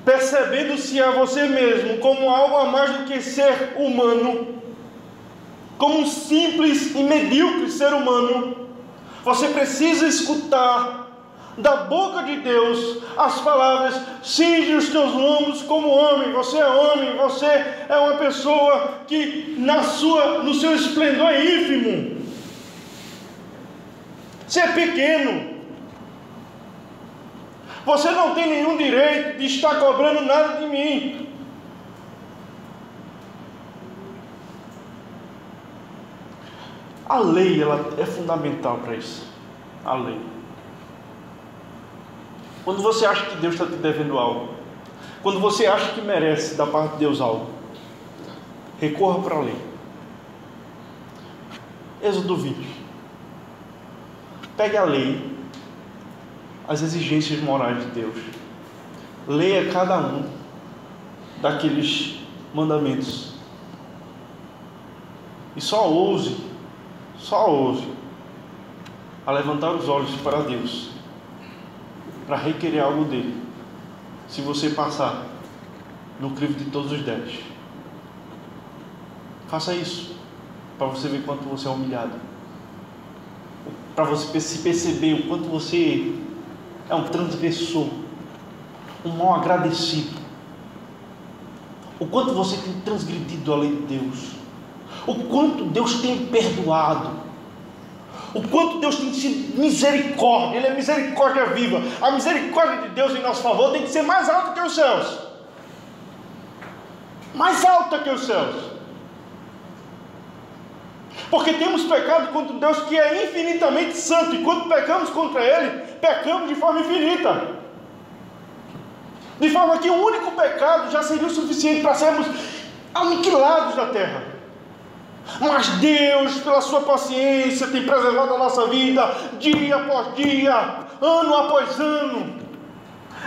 percebendo-se a você mesmo como algo a mais do que ser humano, como um simples e medíocre ser humano, você precisa escutar da boca de Deus as palavras: cinge os teus lombos como homem. Você é homem, você é uma pessoa que no seu esplendor é ínfimo. Você é pequeno. Você não tem nenhum direito de estar cobrando nada de mim. A lei, ela é fundamental para isso. A lei. Quando você acha que Deus está te devendo algo, quando você acha que merece da parte de Deus algo, recorra para a lei. Êxodo 20. Pegue a lei, as exigências morais de Deus. Leia cada um daqueles mandamentos. E só ouse a levantar os olhos para Deus, para requerer algo dele, se você passar no crivo de todos os 10. Faça isso, para você ver quanto você é humilhado, para você se perceber o quanto você é um transgressor, um mal agradecido, o quanto você tem transgredido a lei de Deus, o quanto Deus tem perdoado, o quanto Deus tem sido misericórdia. Ele é misericórdia viva. A misericórdia de Deus em nosso favor tem que ser mais alta que os céus, mais alta que os céus, porque temos pecado contra Deus, que é infinitamente santo, e quando pecamos contra Ele, pecamos de forma infinita, de forma que um único pecado já seria o suficiente para sermos aniquilados da terra. Mas Deus, pela sua paciência, tem preservado a nossa vida dia após dia, ano após ano,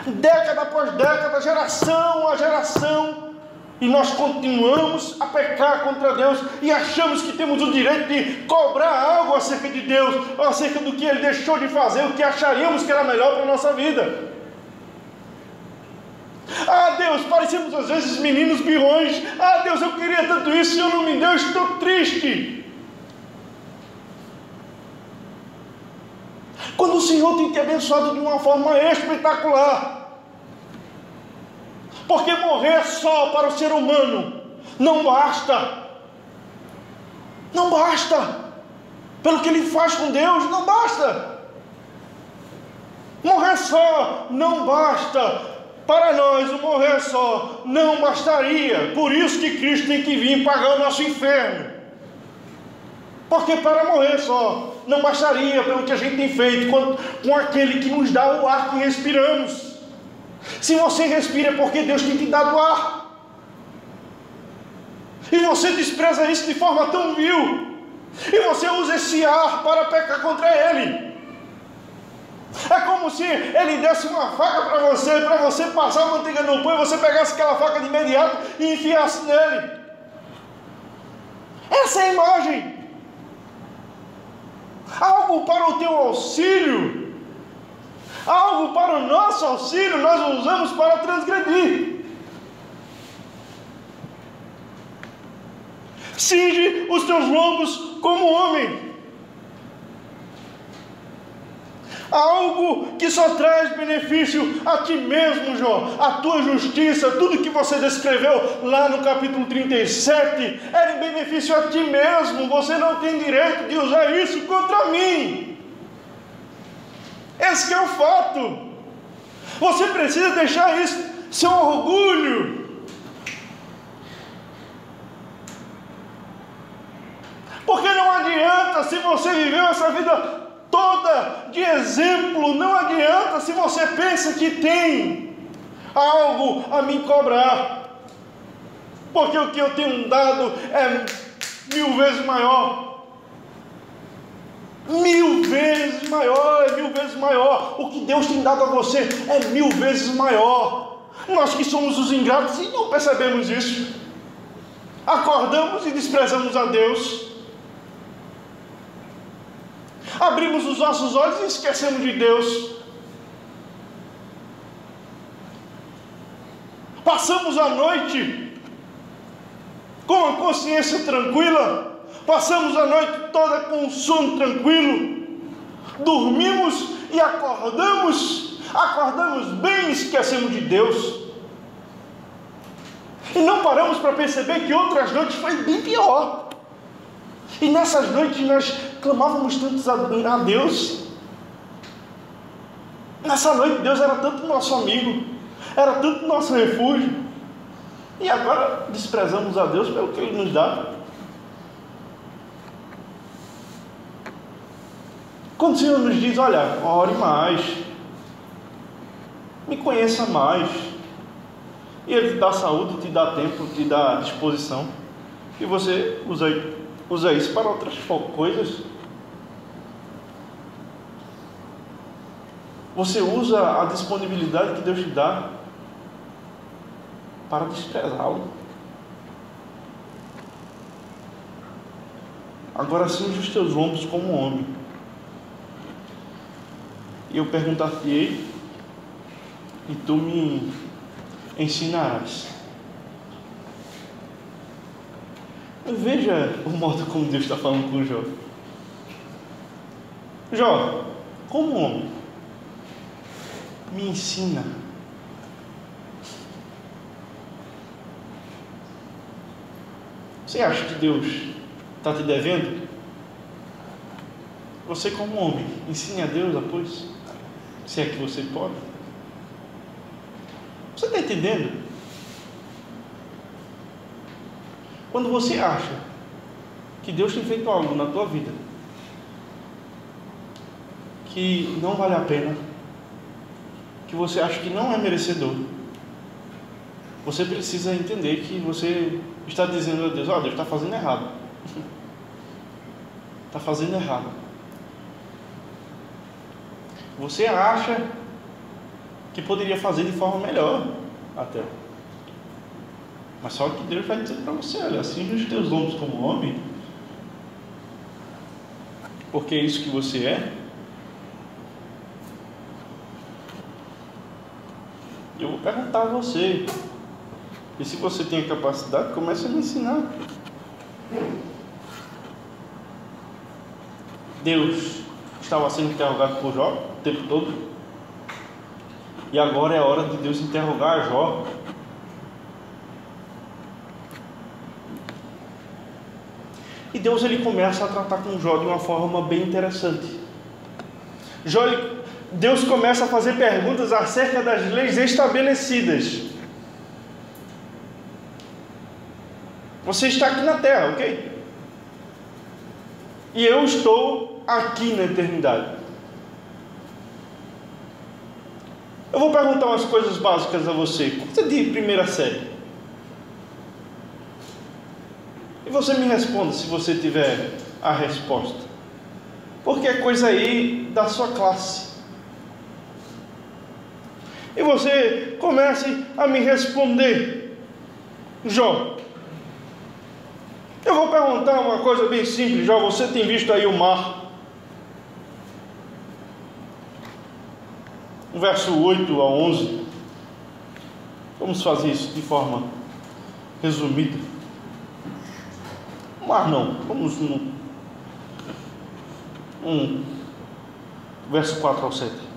década após década, geração a geração, e nós continuamos a pecar contra Deus e achamos que temos o direito de cobrar algo acerca de Deus, acerca do que Ele deixou de fazer, o que acharíamos que era melhor para a nossa vida. Ah, Deus, parecemos às vezes meninos birrões. Ah, Deus, eu queria tanto isso, o Senhor não me deu, eu estou triste. Quando o Senhor tem te abençoado de uma forma espetacular. Porque morrer só para o ser humano não basta. Não basta. Pelo que ele faz com Deus, não basta. Morrer só não basta. Para nós, o morrer só não bastaria. Por isso que Cristo tem que vir pagar o nosso inferno. Porque para morrer só não bastaria pelo que a gente tem feito com aquele que nos dá o ar que respiramos. Se você respira é porque Deus tem te dado ar. E você despreza isso de forma tão vil. E você usa esse ar para pecar contra Ele. É como se Ele desse uma faca para você passar a manteiga no pão, e você pegasse aquela faca de imediato e enfiasse nele. Essa é a imagem. Algo para o teu auxílio, algo para o nosso auxílio, nós usamos para transgredir. Cinge os teus lombos como homem. Algo que só traz benefício a ti mesmo, Jó. A tua justiça, tudo que você descreveu lá no capítulo 37, era em benefício a ti mesmo. Você não tem direito de usar isso contra mim. Esse que é o fato. Você precisa deixar isso seu orgulho. Porque não adianta se você viveu essa vida toda de exemplo, não adianta se você pensa que tem algo a me cobrar, porque o que eu tenho dado é 1000 vezes maior. 1000 vezes maior, é 1000 vezes maior. O que Deus tem dado a você é 1000 vezes maior. Nós que somos os ingratos e não percebemos isso, acordamos e desprezamos a Deus. Abrimos os nossos olhos e esquecemos de Deus. Passamos a noite com a consciência tranquila. Passamos a noite toda com o sono tranquilo. Dormimos e acordamos. Acordamos bem e esquecemos de Deus. E não paramos para perceber que outras noites foi bem pior. E nessas noites nós clamávamos tanto a Deus. Nessa noite Deus era tanto nosso amigo, era tanto nosso refúgio. E agora desprezamos a Deus pelo que Ele nos dá. Quando o Senhor nos diz, olha, ore mais, me conheça mais, e Ele te dá saúde, te dá tempo, te dá disposição, e você usa usa isso para outras coisas. Você usa a disponibilidade que Deus te dá para desprezá-lo. Agora cinge os teus lombos como homem. E eu perguntar-te-ei, e tu me ensinarás. Veja o modo como Deus está falando com Jó. Jó, como homem, me ensina. Você acha que Deus está te devendo? Você, como homem, ensine a Deus depois, se é que você pode. Você está entendendo? Quando você acha que Deus tem feito algo na tua vida que não vale a pena, que você acha que não é merecedor, você precisa entender que você está dizendo a Deus: ó, Deus está fazendo errado. Está fazendo errado. Você acha que poderia fazer de forma melhor até. Mas só que Deus vai dizer para você: olha, cinge os teus lombos como homem, porque é isso que você é. Eu vou perguntar a você, e se você tem a capacidade, comece a me ensinar. Deus estava sendo interrogado por Jó o tempo todo, e agora é a hora de Deus interrogar Jó. E Deus, ele começa a tratar com Jó de uma forma bem interessante. Deus começa a fazer perguntas acerca das leis estabelecidas. Você está aqui na terra, ok? E eu estou aqui na eternidade. Eu vou perguntar umas coisas básicas a você. Coisa de primeira série. E você me responda se você tiver a resposta. Porque é coisa aí da sua classe. E você comece a me responder. Jó, eu vou perguntar uma coisa bem simples. Jó, você tem visto aí o mar? No verso 8 a 11. Vamos fazer isso de forma resumida. O mar não. Vamos no verso 4 ao 7.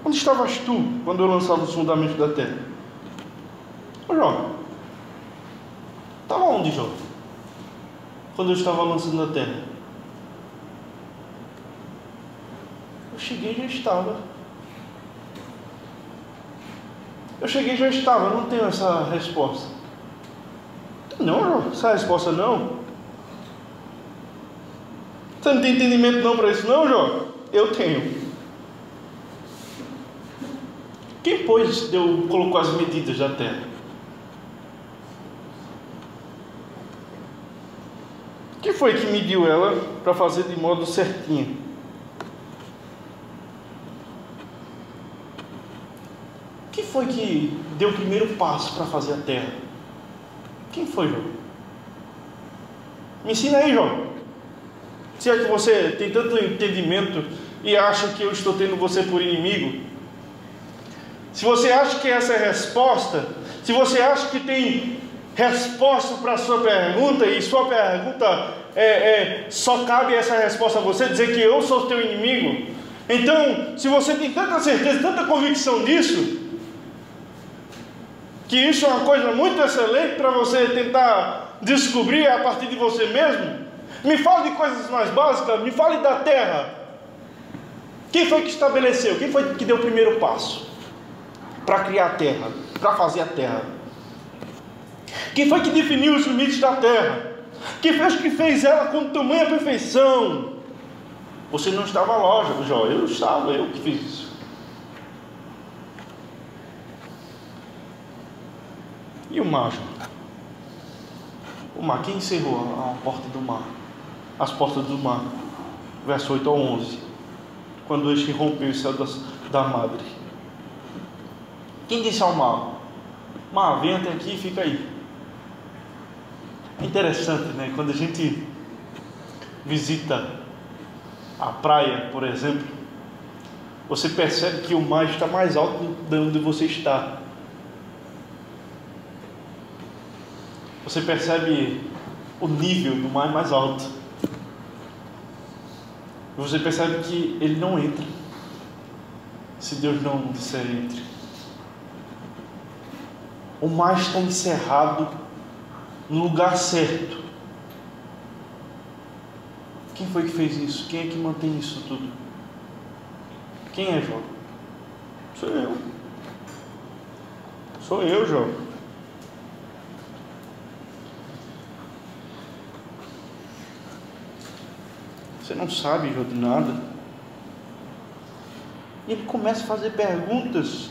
Onde estavas tu quando eu lançava os fundamentos da terra? Ô Jó, estava onde, Jó? Quando eu estava lançando a terra? Eu cheguei e já estava. Eu cheguei e já estava. Eu não tenho essa resposta. Não, Jó, essa resposta não. Você não tem entendimento não para isso não, Jó? Eu tenho. Quem, pois, colocou as medidas da terra? Quem foi que mediu ela para fazer de modo certinho? Quem foi que deu o primeiro passo para fazer a terra? Quem foi, Jó? Me ensina aí, Jó. Se é que você tem tanto entendimento e acha que eu estou tendo você por inimigo, se você acha que essa é a resposta, se você acha que tem resposta para a sua pergunta, e sua pergunta só cabe essa resposta a você, dizer que eu sou o teu inimigo, então, se você tem tanta certeza, tanta convicção disso, que isso é uma coisa muito excelente para você tentar descobrir a partir de você mesmo, me fale de coisas mais básicas, me fale da terra. Quem foi que estabeleceu? Quem foi que deu o primeiro passo para criar a terra, para fazer a terra? Quem foi que definiu os limites da terra? Quem foi que fez ela com tamanha perfeição? Você não estava lá, Jó, eu estava, eu que fiz isso. E o mar, Jó? O mar, quem encerrou a porta do mar? As portas do mar. Verso 8 ao 11. Quando este rompeu o céu da madre. Quem disse ao mar? Mar, vem até aqui e fica aí. É interessante, né? Quando a gente visita a praia, por exemplo, você percebe que o mar está mais alto de onde você está. Você percebe o nível do mar mais alto. Você percebe que ele não entra se Deus não disser entre. O mar está encerrado no lugar certo. Quem foi que fez isso? Quem é que mantém isso tudo? Quem é Jó? Sou eu. Sou eu, Jó. Você não sabe, Jó, de nada. E ele começa a fazer perguntas.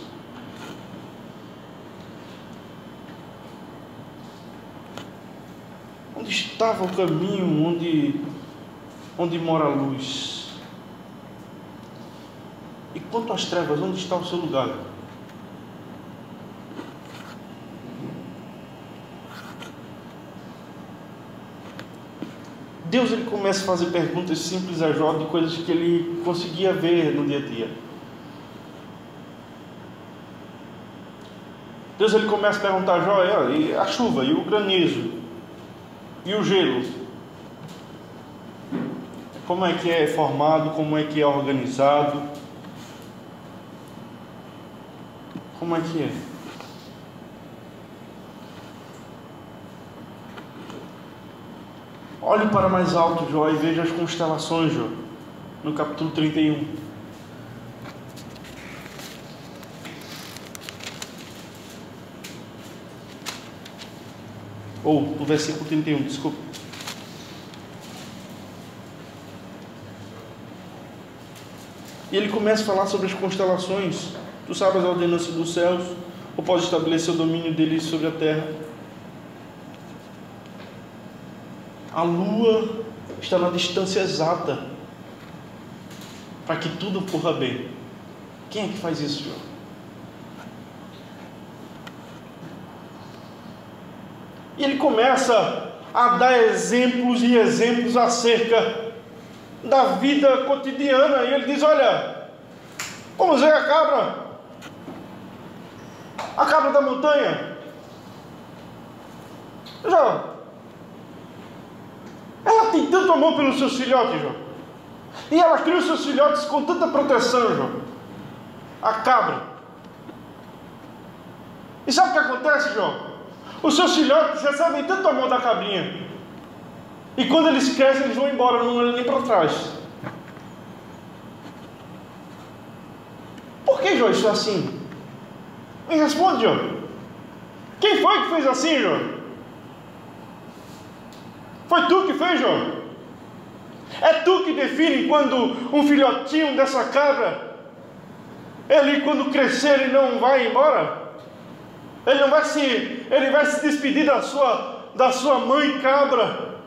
Onde estava o caminho onde mora a luz? E quanto às trevas, onde está o seu lugar? Deus, ele começa a fazer perguntas simples a Jó de coisas que ele conseguia ver no dia a dia. Deus, ele começa a perguntar a Jó, e a chuva, e o granizo, e o gelo? Como é que é formado, como é que é organizado? Como é que é? Olhe para mais alto, Jó, e veja as constelações, Jó, no capítulo 31. Ou, no versículo 31, desculpa. E ele começa a falar sobre as constelações. Tu sabes a ordenança dos céus, ou pode estabelecer o domínio deles sobre a terra. A lua está na distância exata para que tudo corra bem. Quem é que faz isso, Jó? E ele começa a dar exemplos e exemplos acerca da vida cotidiana. E ele diz, olha, vamos ver a cabra da montanha. Jó, ela tem tanto amor pelos seus filhotes, Jó. E ela cria os seus filhotes com tanta proteção, Jó. A cabra. E sabe o que acontece, Jó? Os seus filhotes recebem tanto amor da cabrinha. E quando eles crescem, eles vão embora, não olham nem para trás. Por que, Jó, isso é assim? Me responde, Jó. Quem foi que fez assim, Jó? Foi tu que fez, Jó? É tu que define quando um filhotinho dessa cabra, ele quando crescer, ele não vai embora? Ele vai se despedir da sua mãe cabra,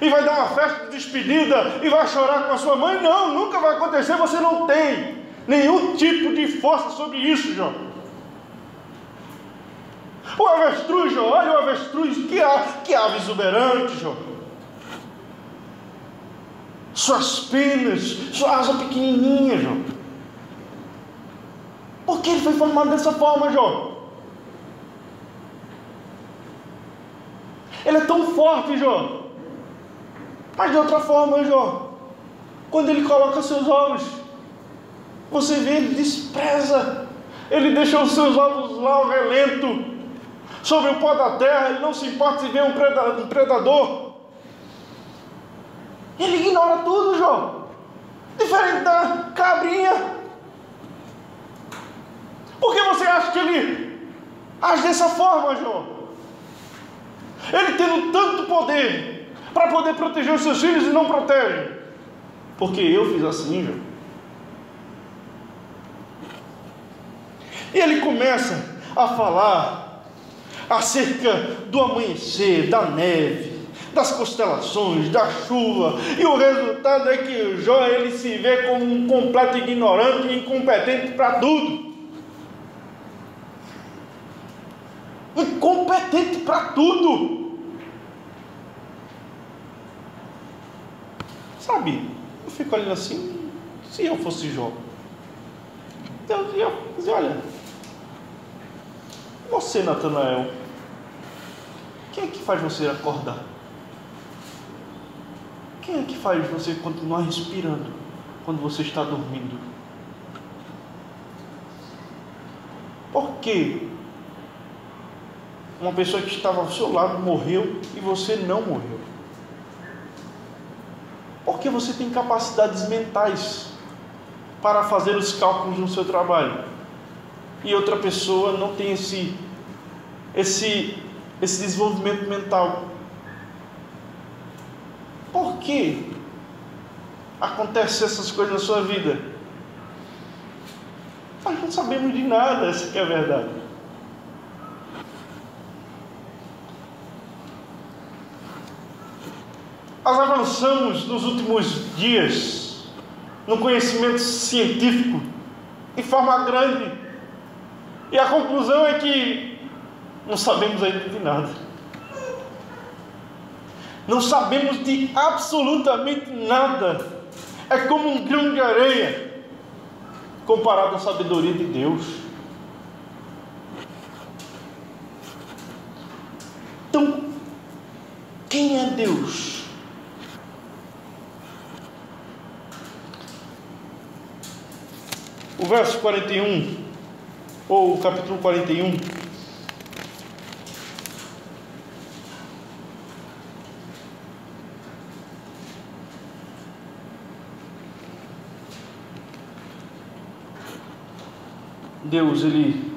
e vai dar uma festa de despedida, e vai chorar com a sua mãe? Não, nunca vai acontecer. Você não tem nenhum tipo de força sobre isso, Jó. O avestruz, Jó, olha o avestruz, que ave exuberante, Jó. Suas penas, sua asa pequenininha, Jó. Por que ele foi formado dessa forma, Jó? Ele é tão forte, Jó. Mas de outra forma, Jó, quando ele coloca seus ovos, você vê, ele despreza. Ele deixa os seus ovos lá ao relento, sobre o pó da terra. Ele não se importa se vê um predador. Ele ignora tudo, Jó. Diferente da cabrinha. Por que você acha que ele age dessa forma, Jó? Ele tendo tanto poder para poder proteger os seus filhos e não protege. Porque eu fiz assim, Jó. E ele começa a falar acerca do amanhecer, da neve, das constelações, da chuva, e o resultado é que Jó, ele se vê como um completo ignorante e incompetente para tudo. Incompetente para tudo. Sabe, eu fico olhando assim, se eu fosse Jó, Deus ia dizer: olha, você, Natanael, quem é que faz você acordar? Quem é que faz você continuar respirando quando você está dormindo? Por que uma pessoa que estava ao seu lado morreu e você não morreu? Porque você tem capacidades mentais para fazer os cálculos no seu trabalho, e outra pessoa não tem esse desenvolvimento mental. Por que acontecem essas coisas na sua vida? Nós não sabemos de nada, essa que é a verdade. Nós avançamos nos últimos dias no conhecimento científico de forma grande, e a conclusão é que não sabemos ainda de nada. Não sabemos de absolutamente nada. É como um grão de areia comparado à sabedoria de Deus. Então, quem é Deus? O verso 41, ou o capítulo 41, Deus, ele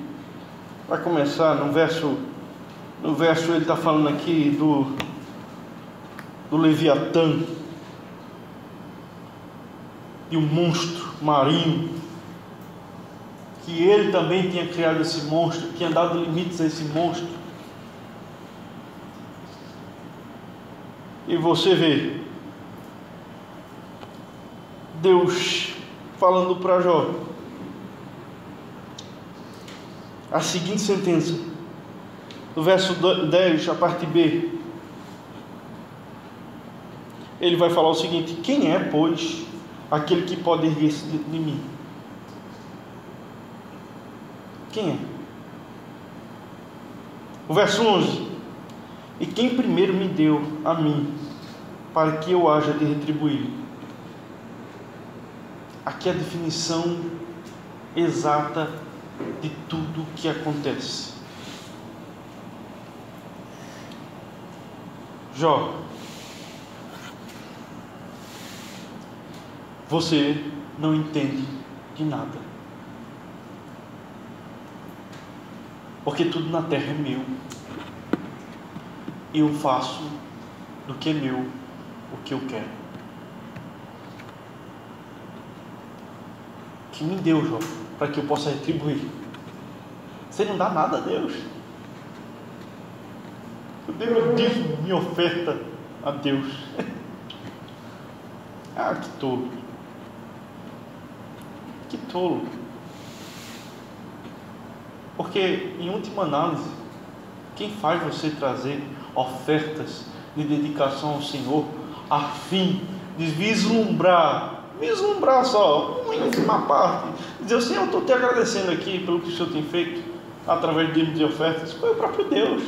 vai começar no verso ele está falando aqui do Leviatã, e um monstro marinho, que ele também tinha criado esse monstro, tinha dado limites a esse monstro. E você vê Deus falando para Jó a seguinte sentença, no verso 10, a parte B. Ele vai falar o seguinte: quem é, pois, aquele que pode erguer-se de mim? Quem é? O verso 11: e quem primeiro me deu a mim, para que eu haja de retribuir? Aqui é a definição exata de tudo o que acontece. Jó, você não entende de nada, porque tudo na terra é meu. Eu faço do que é meu o que eu quero. Que me deu, Jó, para que eu possa retribuir. Você não dá nada a Deus. Eu devo dízimo, minha oferta a Deus. Ah, que tolo. Que tolo. Porque, em última análise, quem faz você trazer ofertas de dedicação ao Senhor, a fim de vislumbrar só uma parte, dizer: Senhor, eu estou te agradecendo aqui pelo que o Senhor tem feito através de ofertas, foi o próprio Deus.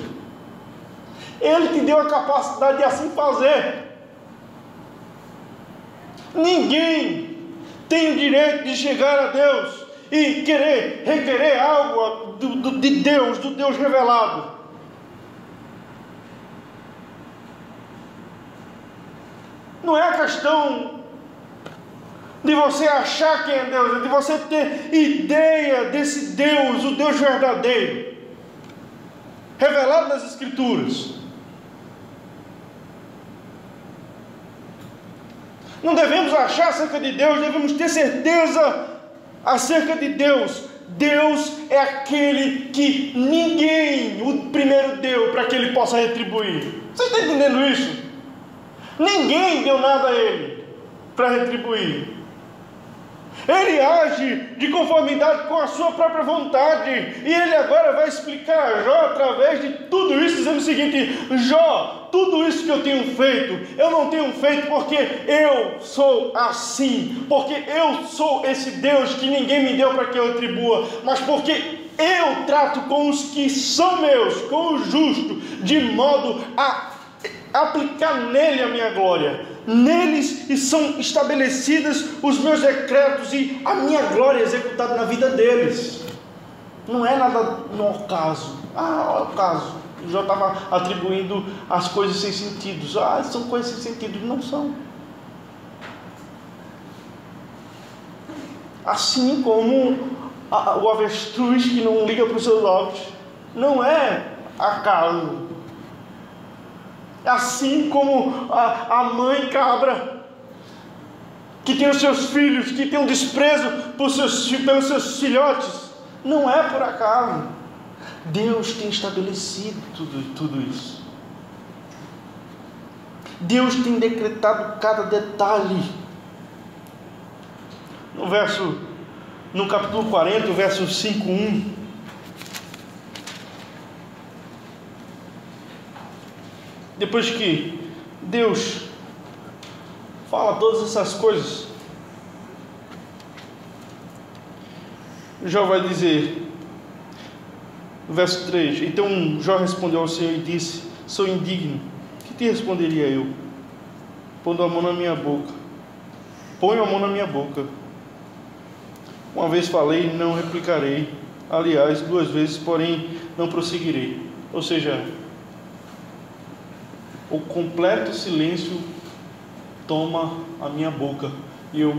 Ele te deu a capacidade de assim fazer. Ninguém tem o direito de chegar a Deus e requerer algo de Deus, do Deus revelado. Não é a questão de você achar quem é Deus, é de você ter ideia desse Deus, o Deus verdadeiro, revelado nas Escrituras. Não devemos achar acerca de Deus, devemos ter certeza acerca de Deus, Deus é aquele que ninguém, o primeiro deu para que ele possa retribuir. Você está entendendo isso? Ninguém deu nada a ele para retribuir. Ele age de conformidade com a sua própria vontade. E ele agora vai explicar a Jó através de tudo isso, dizendo o seguinte: Jó, tudo isso que eu tenho feito, eu não tenho feito porque eu sou assim, porque eu sou esse Deus que ninguém me deu para que eu retribua, mas porque eu trato com os que são meus, com o justo, de modo a aplicar nele a minha glória. Neles são estabelecidos os meus decretos e a minha glória é executada na vida deles. Não é nada no acaso. Olha o caso. O Jó estava atribuindo as coisas sem sentido. São coisas sem sentido. Não são. Assim como o avestruz que não liga para os seus ovos. Não é acaso. Assim como a mãe cabra, que tem os seus filhos, que tem um desprezo pelos seus filhotes, não é por acaso. Deus tem estabelecido tudo isso. Deus tem decretado cada detalhe. No capítulo 40, verso 5:1. Depois que Deus fala todas essas coisas, Jó vai dizer, no verso 3: Então Jó respondeu ao Senhor e disse: Sou indigno, que te responderia eu? Pondo a mão na minha boca. Ponho a mão na minha boca. Uma vez falei, não replicarei. Aliás, 2 vezes, porém, não prosseguirei. Ou seja, o completo silêncio toma a minha boca. E eu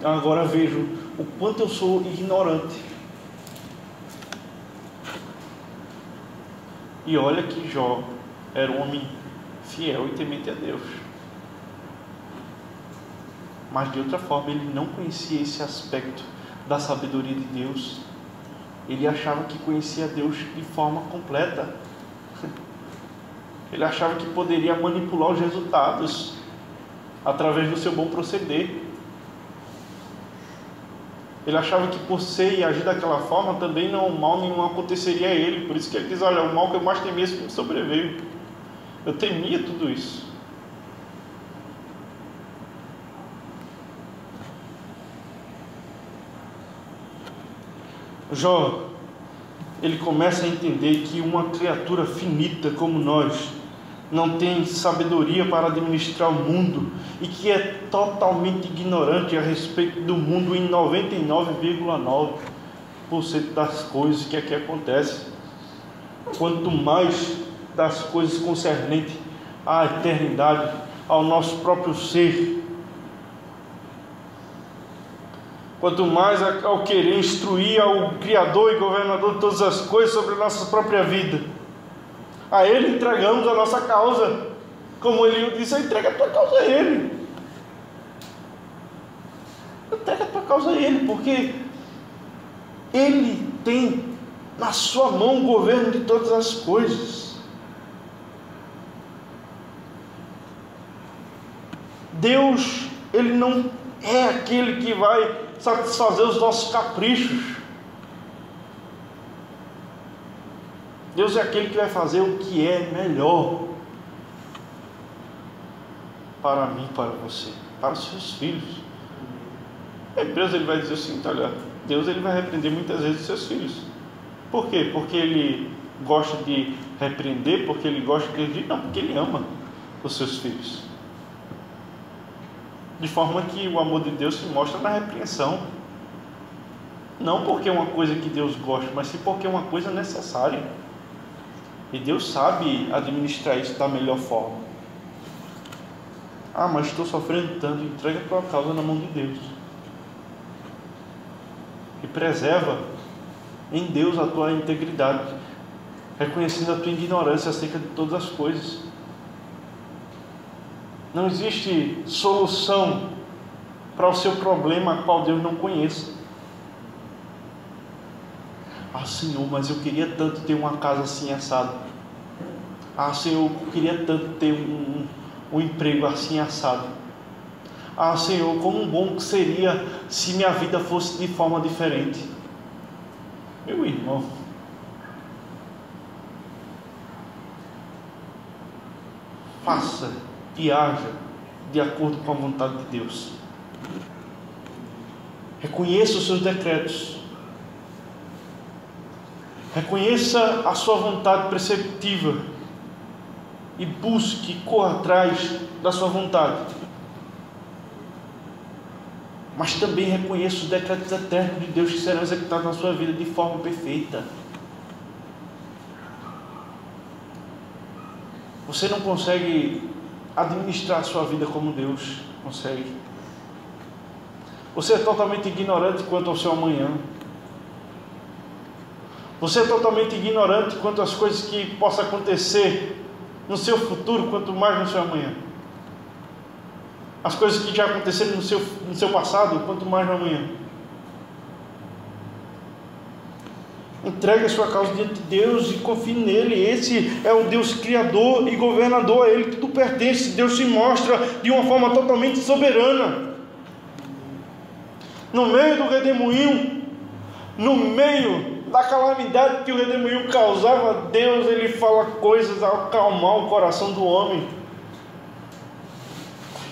agora vejo o quanto eu sou ignorante. E olha que Jó era um homem fiel e temente a Deus. Mas de outra forma, ele não conhecia esse aspecto da sabedoria de Deus. Ele achava que conhecia Deus de forma completa. Ele achava que poderia manipular os resultados através do seu bom proceder. Ele achava que por ser e agir daquela forma, também mal nenhum aconteceria a ele. Por isso que ele diz: olha, o mal que eu mais temia me sobreveio. Eu temia tudo isso. Jó, ele começa a entender que uma criatura finita como nós não tem sabedoria para administrar o mundo e que é totalmente ignorante a respeito do mundo em 99,9% das coisas que aqui acontecem. Quanto mais das coisas concernentes à eternidade, ao nosso próprio ser. Quanto mais ao querer instruir ao Criador e Governador de todas as coisas sobre a nossa própria vida. A Ele entregamos a nossa causa. Como Ele disse: entrega a tua causa a Ele. Entrega a tua causa a Ele, porque Ele tem na sua mão o governo de todas as coisas. Deus, Ele não é aquele que vai satisfazer os nossos caprichos. Deus é aquele que vai fazer o que é melhor para mim, para você, para os seus filhos. Hebreus, ele vai dizer assim: olha, Deus, ele vai repreender muitas vezes os seus filhos. Por quê? Porque ele gosta de repreender, porque ele gosta de... Não, porque ele ama os seus filhos. De forma que o amor de Deus se mostra na repreensão. Não porque é uma coisa que Deus gosta, mas sim porque é uma coisa necessária. E Deus sabe administrar isso da melhor forma. Mas estou sofrendo tanto. Entrega a tua causa na mão de Deus. E preserva em Deus a tua integridade, reconhecendo a tua ignorância acerca de todas as coisas. Não existe solução para o seu problema a qual Deus não conheça. Ah, Senhor, mas eu queria tanto ter uma casa assim assado. Ah, Senhor, eu queria tanto ter um emprego assim assado. Ah, Senhor, como bom que seria se minha vida fosse de forma diferente. Meu irmão, faça e haja de acordo com a vontade de Deus. Reconheça os seus decretos. Reconheça a sua vontade preceptiva e busque, corra atrás da sua vontade. Mas também reconheça os decretos eternos de Deus que serão executados na sua vida de forma perfeita. Você não consegue administrar a sua vida como Deus consegue. Você é totalmente ignorante quanto ao seu amanhã. Você é totalmente ignorante quanto às coisas que possam acontecer no seu futuro, quanto mais no seu amanhã. As coisas que já aconteceram no seu passado, quanto mais no amanhã. Entregue a sua causa diante de Deus e confie nele. Esse é o Deus criador e governador. A ele tudo pertence. Deus se mostra de uma forma totalmente soberana. No meio do redemoinho, no meio da calamidade que o redemoinho causava, Deus, ele fala coisas a acalmar o coração do homem.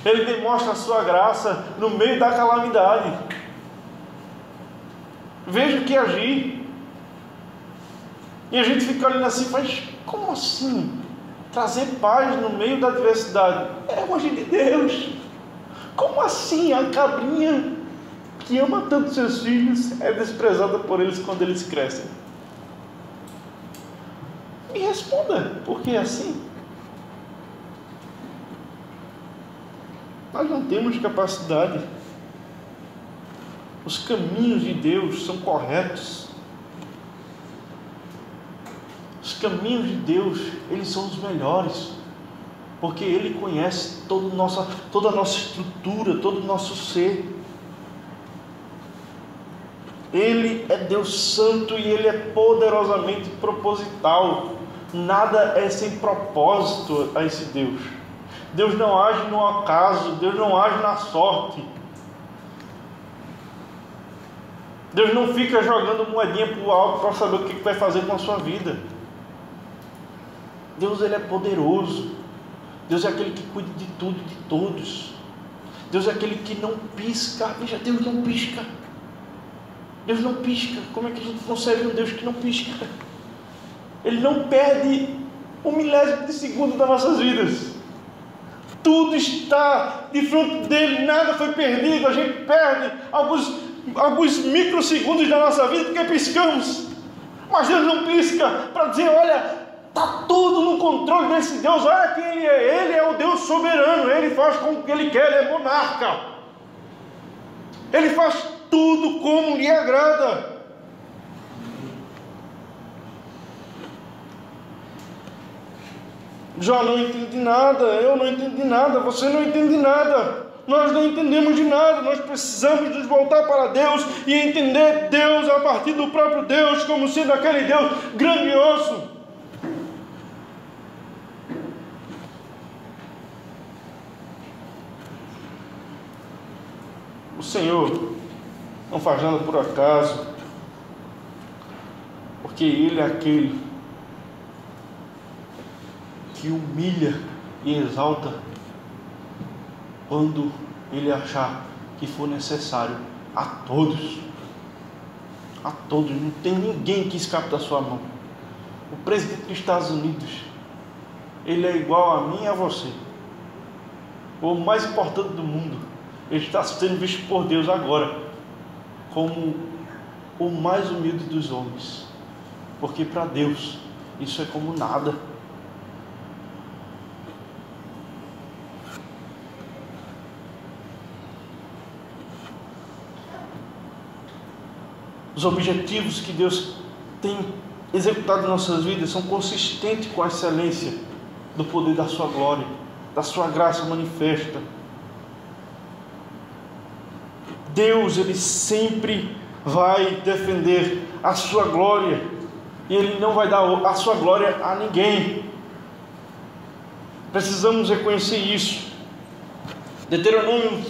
Ele demonstra a sua graça no meio da calamidade. Veja que agir. E a gente fica olhando assim, mas como assim? Trazer paz no meio da adversidade? É o agir de Deus. Como assim a cabrinha que ama tanto seus filhos é desprezada por eles quando eles crescem? Me responda, por que é assim? Nós não temos capacidade. Os caminhos de Deus são corretos. Os caminhos de Deus, eles são os melhores, porque Ele conhece toda a nossa estrutura, todo o nosso ser. Ele é Deus Santo e Ele é poderosamente proposital. Nada é sem propósito a esse Deus. Deus não age no acaso, Deus não age na sorte. Deus não fica jogando moedinha para o alto para saber o que vai fazer com a sua vida. Deus, ele é poderoso. Deus é aquele que cuida de tudo e de todos. Deus é aquele que não pisca. Veja, Deus não pisca. Deus não pisca. Como é que a gente consegue um Deus que não pisca? Ele não perde um milésimo de segundo das nossas vidas. Tudo está de frente dele, nada foi perdido. A gente perde alguns microsegundos da nossa vida porque piscamos. Mas Deus não pisca para dizer, olha, está tudo no controle desse Deus. Olha quem Ele é. Ele é o Deus soberano. Ele faz com o que Ele quer. Ele é monarca. Ele faz tudo como lhe agrada. Jó não entende nada, eu não entendi nada, você não entende nada. Nós não entendemos de nada. Nós precisamos nos voltar para Deus e entender Deus a partir do próprio Deus, como sendo aquele Deus grandioso. O Senhor não faz nada por acaso, porque Ele é aquele que humilha e exalta quando Ele achar que for necessário a todos. A todos, não tem ninguém que escape da sua mão. O presidente dos Estados Unidos, ele é igual a mim e a você. O mais importante do mundo. Ele está sendo visto por Deus agora como o mais humilde dos homens, porque para Deus isso é como nada. Os objetivos que Deus tem executado em nossas vidas são consistentes com a excelência do poder da sua glória, da sua graça manifesta. Deus, Ele sempre vai defender a sua glória, e Ele não vai dar a sua glória a ninguém. Precisamos reconhecer isso. Deuteronômio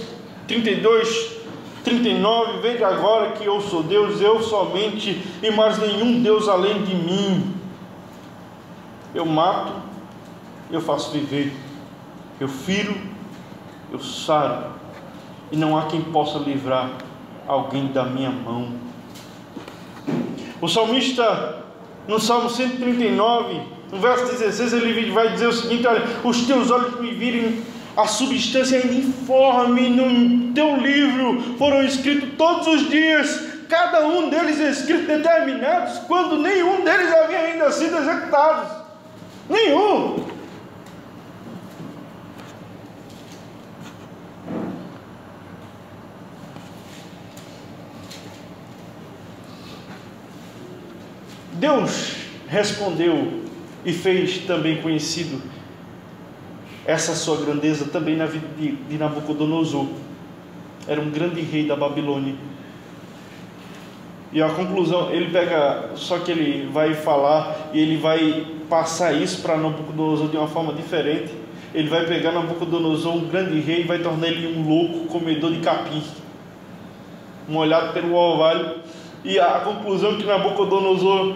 32, 39, veja agora que eu sou Deus, eu somente, e mais nenhum Deus além de mim. Eu mato, eu faço viver, eu firo, eu saro, e não há quem possa livrar alguém da minha mão. O salmista, no Salmo 139, no verso 16, ele vai dizer o seguinte: olha, os teus olhos me virem a substância ainda informe, no teu livro foram escritos todos os dias, cada um deles escrito determinados, quando nenhum deles havia ainda sido executado. Nenhum. Deus respondeu e fez também conhecido essa sua grandeza também na vida de Nabucodonosor. Era um grande rei da Babilônia. E a conclusão, ele pega, só que ele vai falar e ele vai passar isso para Nabucodonosor de uma forma diferente. Ele vai pegar Nabucodonosor, um grande rei, e vai tornar ele um louco comedor de capim, molhado pelo orvalho. E a conclusão que Nabucodonosor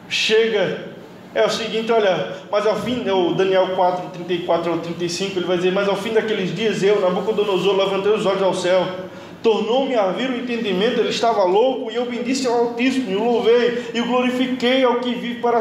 chega é o seguinte: olha, mas ao fim, o Daniel 4, 34 ao 35, ele vai dizer: mas ao fim daqueles dias eu, Nabucodonosor, levantei os olhos ao céu, tornou-me a vir o entendimento, ele estava louco, e eu bendisse ao Altíssimo, e o louvei, e o glorifiquei ao que vive para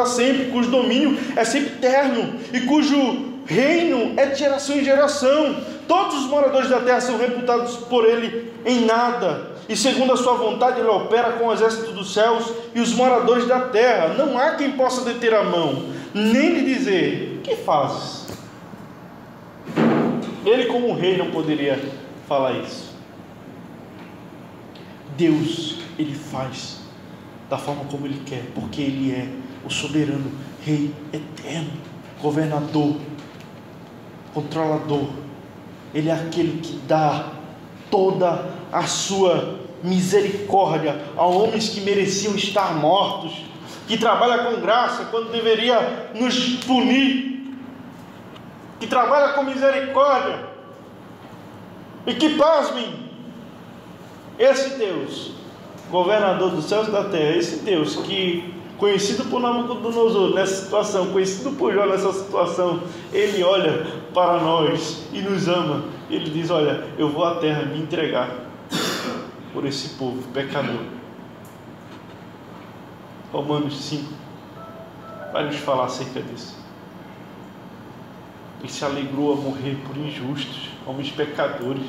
sempre, cujo domínio é sempre eterno, e cujo reino é de geração em geração. Todos os moradores da terra são reputados por ele em nada, e segundo a sua vontade ele opera com o exército dos céus e os moradores da terra. Não há quem possa deter a mão, nem lhe dizer: que fazes? Ele, como rei, não poderia falar isso. Deus, ele faz da forma como ele quer, porque ele é o soberano, rei eterno, governador, controlador. Ele é aquele que dá toda a sua misericórdia a homens que mereciam estar mortos, que trabalha com graça quando deveria nos punir, que trabalha com misericórdia. E que, pasmem, esse Deus, governador dos céus e da terra, esse Deus que, conhecido por Nabucodonosor nessa situação, conhecido por Jó nessa situação, ele olha para nós e nos ama. Ele diz: olha, eu vou à terra me entregar por esse povo pecador. Romanos 5 vai nos falar acerca disso. Ele se alegrou a morrer por injustos, homens pecadores.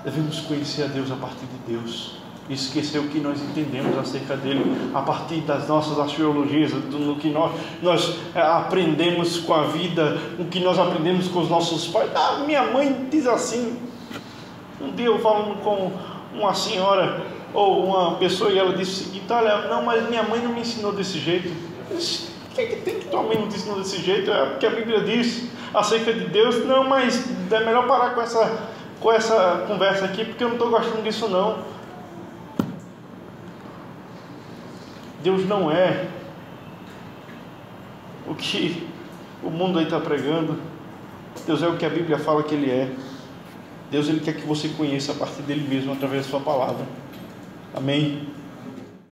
Devemos conhecer a Deus a partir de Deus, e esquecer o que nós entendemos acerca dele a partir das nossas axiologias, do que nós aprendemos com a vida, o que nós aprendemos com os nossos pais. Minha mãe diz assim. Um dia eu falando com uma senhora ou uma pessoa, e ela disse o seguinte: olha, não, mas minha mãe não me ensinou desse jeito. Eu disse: o que é que tem que tua mãe não te ensinou desse jeito? É porque a Bíblia diz acerca de Deus. Não, mas é melhor parar com essa conversa aqui, porque eu não estou gostando disso não. Deus não é o que o mundo aí está pregando. Deus é o que a Bíblia fala que Ele é. Deus, Ele quer que você conheça a partir dele mesmo, através da sua palavra. Amém?